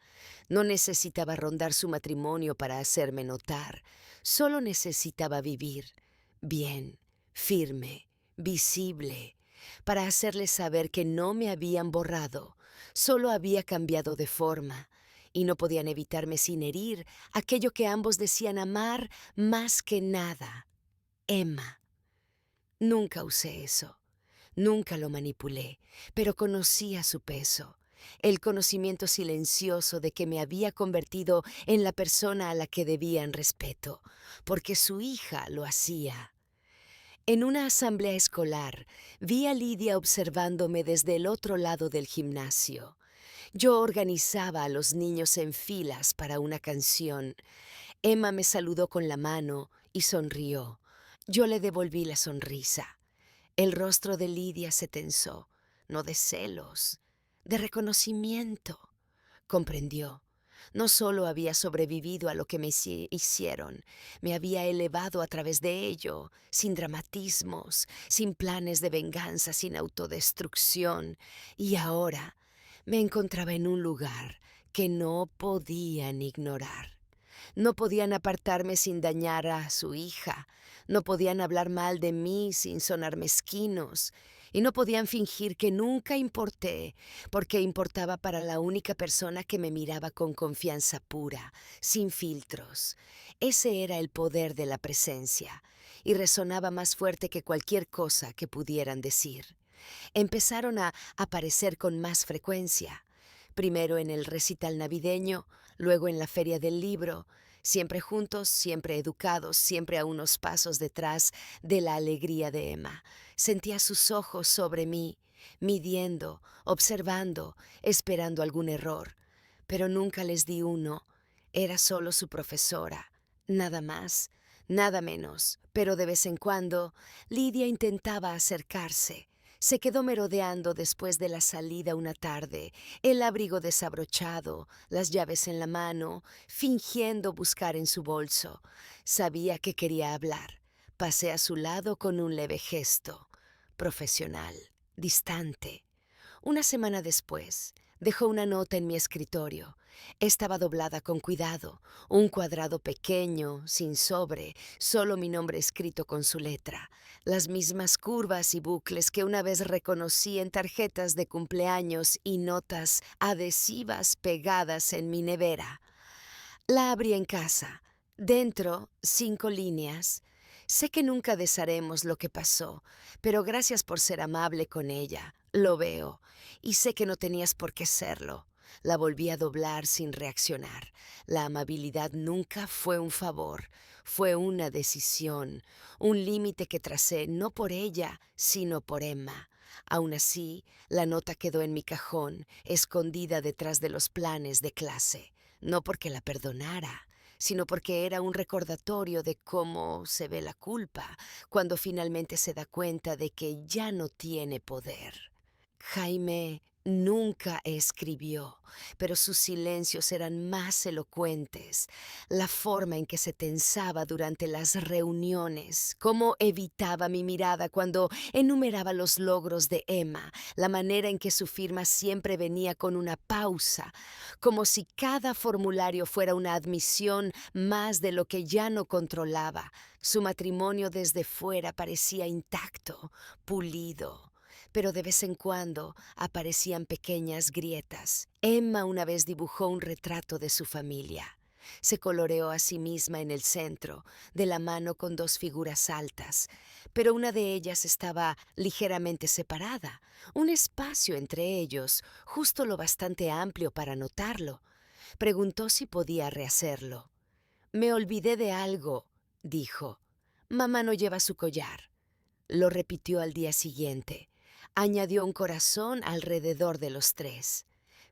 No necesitaba rondar su matrimonio para hacerme notar. Solo necesitaba vivir bien, firme, visible, para hacerles saber que no me habían borrado, solo había cambiado de forma, y no podían evitarme sin herir aquello que ambos decían amar más que nada, Emma. Nunca usé eso, nunca lo manipulé, pero conocía su peso, el conocimiento silencioso de que me había convertido en la persona a la que debían respeto, porque su hija lo hacía. En una asamblea escolar, vi a Lidia observándome desde el otro lado del gimnasio. Yo organizaba a los niños en filas para una canción. Emma me saludó con la mano y sonrió. Yo le devolví la sonrisa. El rostro de Lidia se tensó, no de celos, de reconocimiento. Comprendió. No solo había sobrevivido a lo que me hicieron, me había elevado a través de ello, sin dramatismos, sin planes de venganza, sin autodestrucción. Y ahora me encontraba en un lugar que no podían ignorar. No podían apartarme sin dañar a su hija, no podían hablar mal de mí sin sonar mezquinos, y no podían fingir que nunca importé, porque importaba para la única persona que me miraba con confianza pura, sin filtros. Ese era el poder de la presencia, y resonaba más fuerte que cualquier cosa que pudieran decir. Empezaron a aparecer con más frecuencia, primero en el recital navideño, luego en la feria del libro, siempre juntos, siempre educados, siempre a unos pasos detrás de la alegría de Emma. Sentía sus ojos sobre mí, midiendo, observando, esperando algún error, pero nunca les di uno. Era solo su profesora, nada más, nada menos, pero de vez en cuando Lidia intentaba acercarse. Se quedó merodeando después de la salida una tarde, el abrigo desabrochado, las llaves en la mano, fingiendo buscar en su bolso. Sabía que quería hablar. Pasé a su lado con un leve gesto, profesional, distante. Una semana después, dejó una nota en mi escritorio. Estaba doblada con cuidado, un cuadrado pequeño, sin sobre, solo mi nombre escrito con su letra, las mismas curvas y bucles que una vez reconocí en tarjetas de cumpleaños y notas adhesivas pegadas en mi nevera. La abrí en casa. Dentro, 5 líneas. Sé que nunca desharemos lo que pasó, pero gracias por ser amable con ella. Lo veo. Y sé que no tenías por qué serlo. La volví a doblar sin reaccionar. La amabilidad nunca fue un favor, fue una decisión, un límite que tracé no por ella, sino por Emma. Aún así, la nota quedó en mi cajón, escondida detrás de los planes de clase. No porque la perdonara, sino porque era un recordatorio de cómo se ve la culpa cuando finalmente se da cuenta de que ya no tiene poder. Jaime nunca escribió, pero sus silencios eran más elocuentes. La forma en que se tensaba durante las reuniones, cómo evitaba mi mirada cuando enumeraba los logros de Emma, la manera en que su firma siempre venía con una pausa, como si cada formulario fuera una admisión más de lo que ya no controlaba. Su matrimonio desde fuera parecía intacto, pulido, pero de vez en cuando aparecían pequeñas grietas. Emma una vez dibujó un retrato de su familia. Se coloreó a sí misma en el centro, de la mano con dos figuras altas, pero una de ellas estaba ligeramente separada, un espacio entre ellos, justo lo bastante amplio para notarlo. Preguntó si podía rehacerlo. «Me olvidé de algo», dijo. «Mamá no lleva su collar». Lo repitió al día siguiente. Añadió un corazón alrededor de los tres.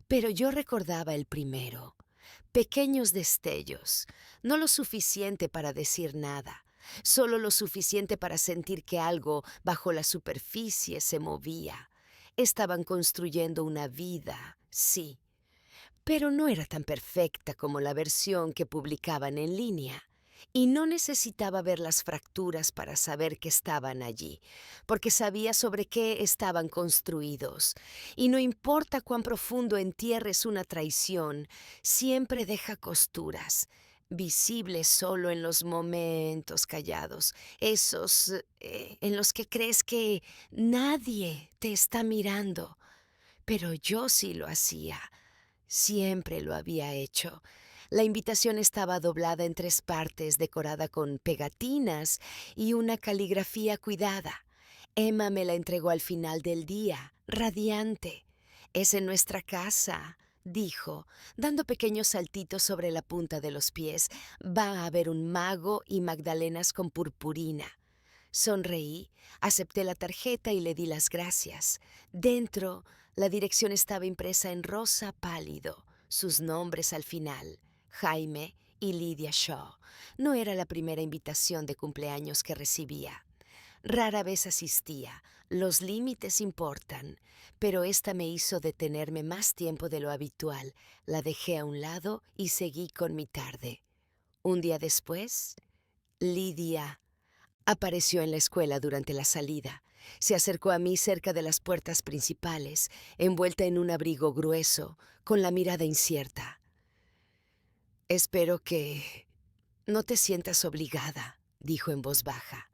Pero yo recordaba el primero. Pequeños destellos, no lo suficiente para decir nada, solo lo suficiente para sentir que algo bajo la superficie se movía. Estaban construyendo una vida, sí, pero no era tan perfecta como la versión que publicaban en línea. Y no necesitaba ver las fracturas para saber que estaban allí, porque sabía sobre qué estaban construidos. Y no importa cuán profundo entierres una traición, siempre deja costuras, visibles solo en los momentos callados, esos en los que crees que nadie te está mirando. Pero yo sí lo hacía. Siempre lo había hecho. La invitación estaba doblada en 3 partes, decorada con pegatinas y una caligrafía cuidada. Emma me la entregó al final del día, radiante. «Es en nuestra casa», dijo, dando pequeños saltitos sobre la punta de los pies. «Va a haber un mago y magdalenas con purpurina». Sonreí, acepté la tarjeta y le di las gracias. Dentro, la dirección estaba impresa en rosa pálido, sus nombres al final, Jaime y Lydia Shaw. No era la primera invitación de cumpleaños que recibía. Rara vez asistía, los límites importan, pero esta me hizo detenerme más tiempo de lo habitual. La dejé a un lado y seguí con mi tarde. Un día después, Lydia apareció en la escuela durante la salida. Se acercó a mí cerca de las puertas principales, envuelta en un abrigo grueso, con la mirada incierta. «Espero que no te sientas obligada», dijo en voz baja.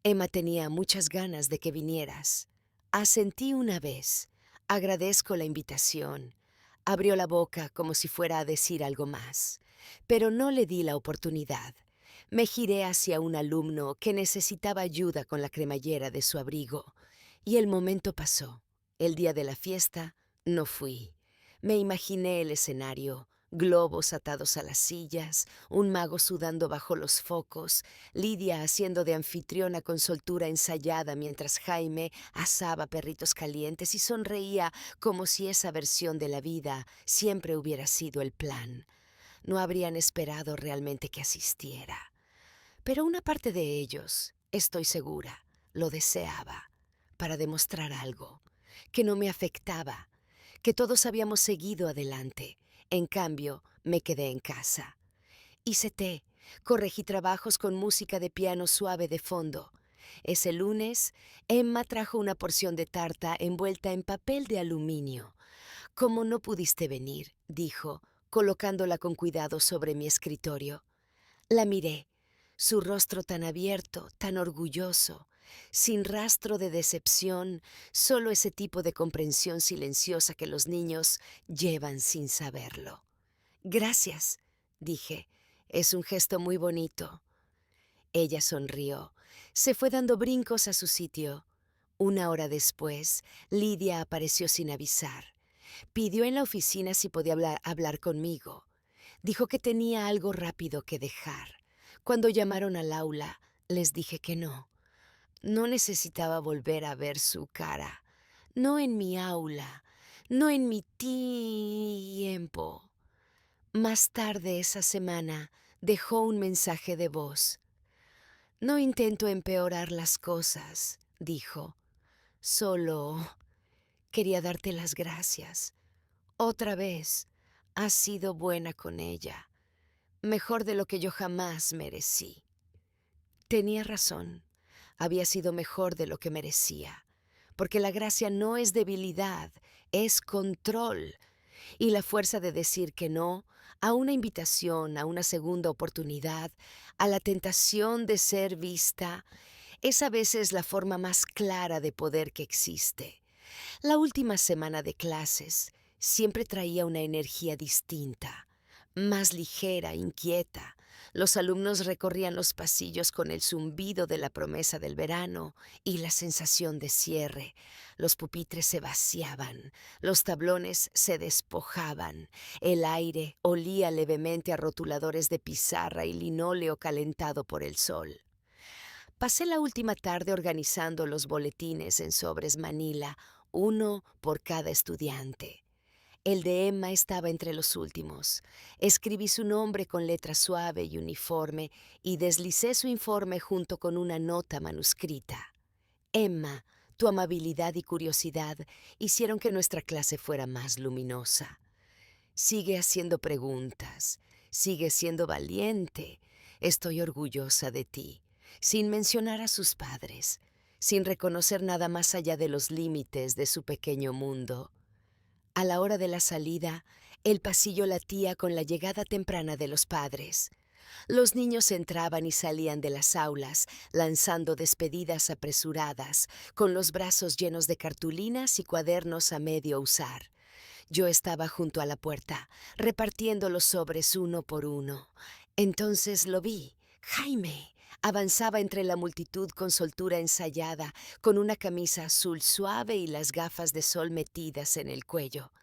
«Emma tenía muchas ganas de que vinieras». Asentí una vez. «Agradezco la invitación». Abrió la boca como si fuera a decir algo más, pero no le di la oportunidad. Me giré hacia un alumno que necesitaba ayuda con la cremallera de su abrigo, y el momento pasó. El día de la fiesta no fui. Me imaginé el escenario, globos atados a las sillas, un mago sudando bajo los focos, Lydia haciendo de anfitriona con soltura ensayada mientras Jaime asaba perritos calientes y sonreía como si esa versión de la vida siempre hubiera sido el plan. No habrían esperado realmente que asistiera. Pero una parte de ellos, estoy segura, lo deseaba, para demostrar algo, que no me afectaba, que todos habíamos seguido adelante. En cambio, me quedé en casa. Hice té, corregí trabajos con música de piano suave de fondo. Ese lunes, Emma trajo una porción de tarta envuelta en papel de aluminio. «Como no pudiste venir», dijo, colocándola con cuidado sobre mi escritorio. La miré, su rostro tan abierto, tan orgulloso, sin rastro de decepción, solo ese tipo de comprensión silenciosa que los niños llevan sin saberlo. «Gracias», dije, «es un gesto muy bonito». Ella sonrió, se fue dando brincos a su sitio. Una hora después, Lydia apareció sin avisar. Pidió en la oficina si podía hablar conmigo. Dijo que tenía algo rápido que dejar. Cuando llamaron al aula, les dije que no. No necesitaba volver a ver su cara. No en mi aula, no en mi tiempo. Más tarde esa semana dejó un mensaje de voz. «No intento empeorar las cosas», dijo. «Solo quería darte las gracias. Otra vez, has sido buena con ella. Mejor de lo que yo jamás merecí». Tenía razón. Había sido mejor de lo que merecía. Porque la gracia no es debilidad, es control. Y la fuerza de decir que no a una invitación, a una segunda oportunidad, a la tentación de ser vista, es a veces la forma más clara de poder que existe. La última semana de clases siempre traía una energía distinta, más ligera, inquieta. Los alumnos recorrían los pasillos con el zumbido de la promesa del verano y la sensación de cierre. Los pupitres se vaciaban, los tablones se despojaban, el aire olía levemente a rotuladores de pizarra y linóleo calentado por el sol. Pasé la última tarde organizando los boletines en sobres manila, uno por cada estudiante. El de Emma estaba entre los últimos. Escribí su nombre con letra suave y uniforme y deslicé su informe junto con una nota manuscrita. Emma, tu amabilidad y curiosidad hicieron que nuestra clase fuera más luminosa. Sigue haciendo preguntas, sigue siendo valiente. Estoy orgullosa de ti, sin mencionar a sus padres, sin reconocer nada más allá de los límites de su pequeño mundo. A la hora de la salida, el pasillo latía con la llegada temprana de los padres. Los niños entraban y salían de las aulas, lanzando despedidas apresuradas, con los brazos llenos de cartulinas y cuadernos a medio usar. Yo estaba junto a la puerta, repartiendo los sobres uno por uno. Entonces lo vi. Jaime. Avanzaba entre la multitud con soltura ensayada, con una camisa azul suave y las gafas de sol metidas en el cuello.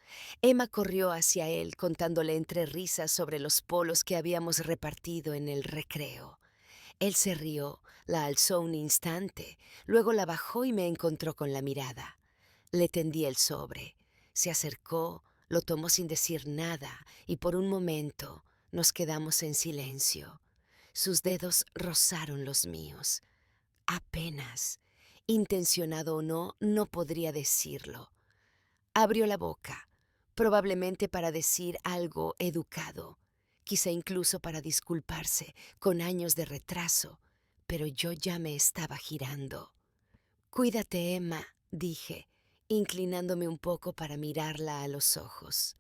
Emma corrió hacia él, contándole entre risas sobre los polos que habíamos repartido en el recreo. Él se rió, la alzó un instante, luego la bajó y me encontró con la mirada. Le tendí el sobre. Se acercó, lo tomó sin decir nada y por un momento nos quedamos en silencio. Sus dedos rozaron los míos. Apenas, intencionado o no, no podría decirlo. Abrió la boca, probablemente para decir algo educado, quizá incluso para disculparse con años de retraso, pero yo ya me estaba girando. Cuídate, Emma, dije, inclinándome un poco para mirarla a los ojos.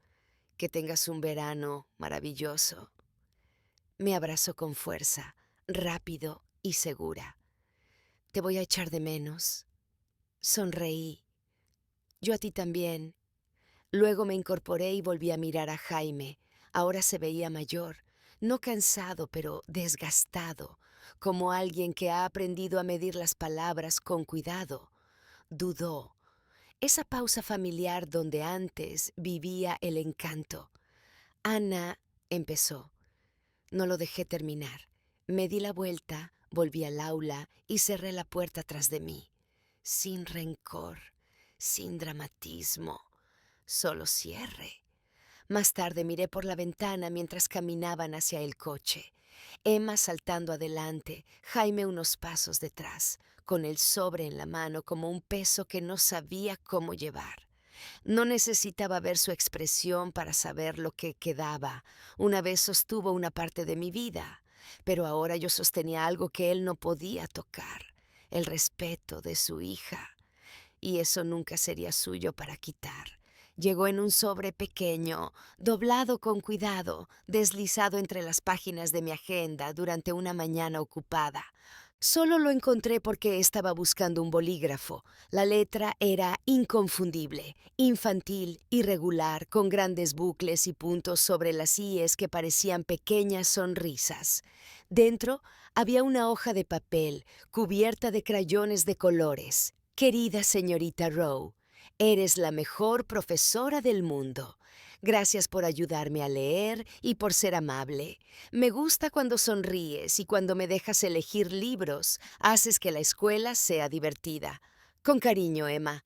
Que tengas un verano maravilloso. Me abrazó con fuerza, rápido y segura. Te voy a echar de menos. Sonreí. Yo a ti también. Luego me incorporé y volví a mirar a Jaime. Ahora se veía mayor, no cansado, pero desgastado, como alguien que ha aprendido a medir las palabras con cuidado. Dudó. Esa pausa familiar donde antes vivía el encanto. Ana empezó. No lo dejé terminar. Me di la vuelta, volví al aula y cerré la puerta tras de mí. Sin rencor, sin dramatismo, solo cierre. Más tarde miré por la ventana mientras caminaban hacia el coche. Emma saltando adelante, Jaime unos pasos detrás, con el sobre en la mano como un peso que no sabía cómo llevar. No necesitaba ver su expresión para saber lo que quedaba. Una vez sostuvo una parte de mi vida, pero ahora yo sostenía algo que él no podía tocar, el respeto de su hija. Y eso nunca sería suyo para quitar. Llegó en un sobre pequeño, doblado con cuidado, deslizado entre las páginas de mi agenda durante una mañana ocupada. Solo lo encontré porque estaba buscando un bolígrafo. La letra era inconfundible, infantil, irregular, con grandes bucles y puntos sobre las íes que parecían pequeñas sonrisas. Dentro había una hoja de papel cubierta de crayones de colores. Querida señorita Rowe, eres la mejor profesora del mundo. Gracias por ayudarme a leer y por ser amable. Me gusta cuando sonríes y cuando me dejas elegir libros, haces que la escuela sea divertida. Con cariño, Emma.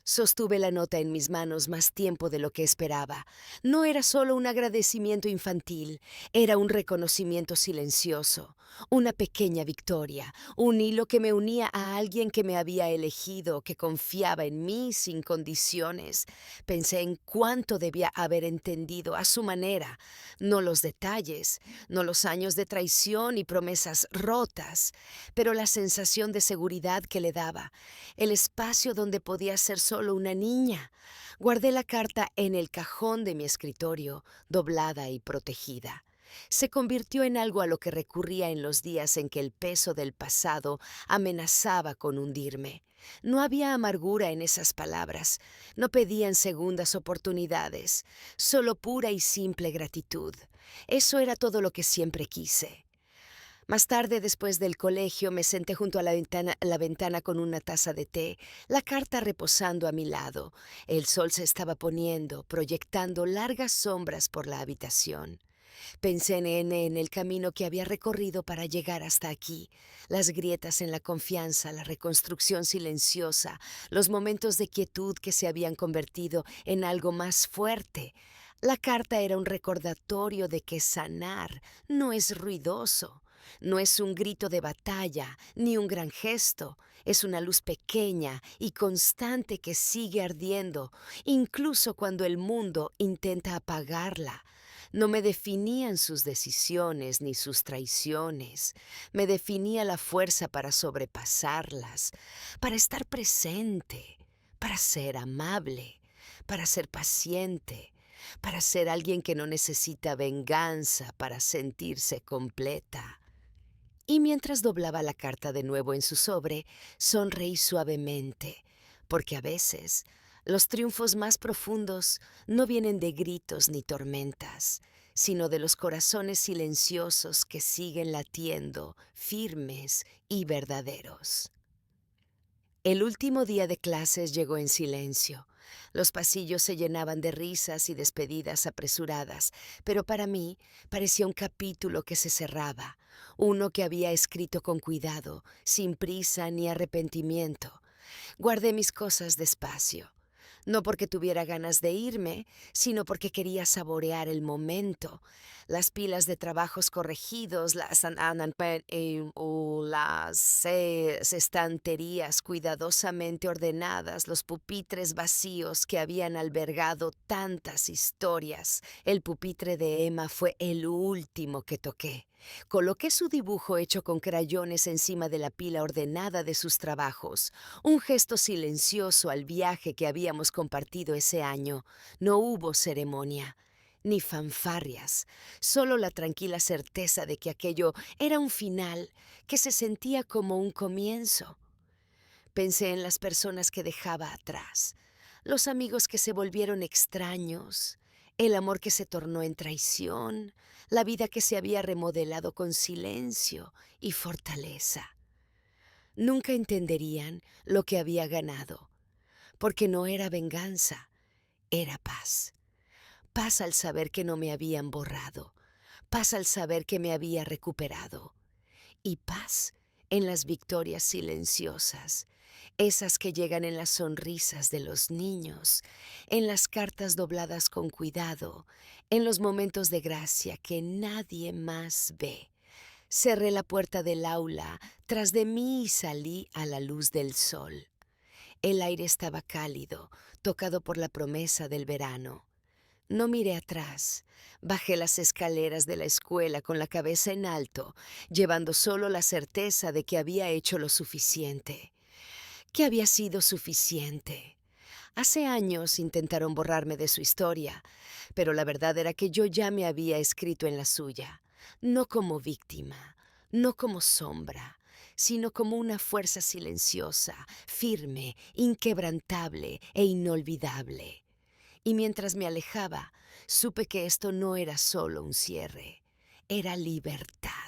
Sostuve la nota en mis manos más tiempo de lo que esperaba. No era solo un agradecimiento infantil, era un reconocimiento silencioso, una pequeña victoria, un hilo que me unía a alguien que me había elegido, que confiaba en mí sin condiciones. Pensé en cuánto debía haber entendido a su manera, no los detalles, no los años de traición y promesas rotas, pero la sensación de seguridad que le daba, el espacio donde podía ser solo una niña. Guardé la carta en el cajón de mi escritorio, doblada y protegida. Se convirtió en algo a lo que recurría en los días en que el peso del pasado amenazaba con hundirme. No había amargura en esas palabras, no pedían segundas oportunidades, solo pura y simple gratitud. Eso era todo lo que siempre quise. Más tarde, después del colegio, me senté junto a la ventana con una taza de té, la carta reposando a mi lado. El sol se estaba poniendo, proyectando largas sombras por la habitación. Pensé en el camino que había recorrido para llegar hasta aquí, las grietas en la confianza, la reconstrucción silenciosa, los momentos de quietud que se habían convertido en algo más fuerte. La carta era un recordatorio de que sanar no es ruidoso, no es un grito de batalla ni un gran gesto, es una luz pequeña y constante que sigue ardiendo, incluso cuando el mundo intenta apagarla. No me definían sus decisiones ni sus traiciones, me definía la fuerza para sobrepasarlas, para estar presente, para ser amable, para ser paciente, para ser alguien que no necesita venganza para sentirse completa. Y mientras doblaba la carta de nuevo en su sobre, sonreí suavemente, porque a veces los triunfos más profundos no vienen de gritos ni tormentas, sino de los corazones silenciosos que siguen latiendo, firmes y verdaderos. El último día de clases llegó en silencio. Los pasillos se llenaban de risas y despedidas apresuradas, pero para mí parecía un capítulo que se cerraba, uno que había escrito con cuidado, sin prisa ni arrepentimiento. Guardé mis cosas despacio, no porque tuviera ganas de irme, sino porque quería saborear el momento. Las pilas de trabajos corregidos, las estanterías cuidadosamente ordenadas, los pupitres vacíos que habían albergado tantas historias. El pupitre de Emma fue el último que toqué. Coloqué su dibujo hecho con crayones encima de la pila ordenada de sus trabajos, un gesto silencioso al viaje que habíamos compartido ese año. No hubo ceremonia, ni fanfarrias, solo la tranquila certeza de que aquello era un final que se sentía como un comienzo. Pensé en las personas que dejaba atrás, los amigos que se volvieron extraños, el amor que se tornó en traición, la vida que se había remodelado con silencio y fortaleza. Nunca entenderían lo que había ganado, porque no era venganza, era paz. Paz al saber que no me habían borrado, paz al saber que me había recuperado, y paz en las victorias silenciosas, esas que llegan en las sonrisas de los niños, en las cartas dobladas con cuidado, en los momentos de gracia que nadie más ve. Cerré la puerta del aula tras de mí y salí a la luz del sol. El aire estaba cálido, tocado por la promesa del verano. No miré atrás. Bajé las escaleras de la escuela con la cabeza en alto, llevando solo la certeza de que había hecho lo suficiente, que había sido suficiente. Hace años intentaron borrarme de su historia, pero la verdad era que yo ya me había escrito en la suya, no como víctima, no como sombra, sino como una fuerza silenciosa, firme, inquebrantable e inolvidable. Y mientras me alejaba, supe que esto no era solo un cierre, era libertad.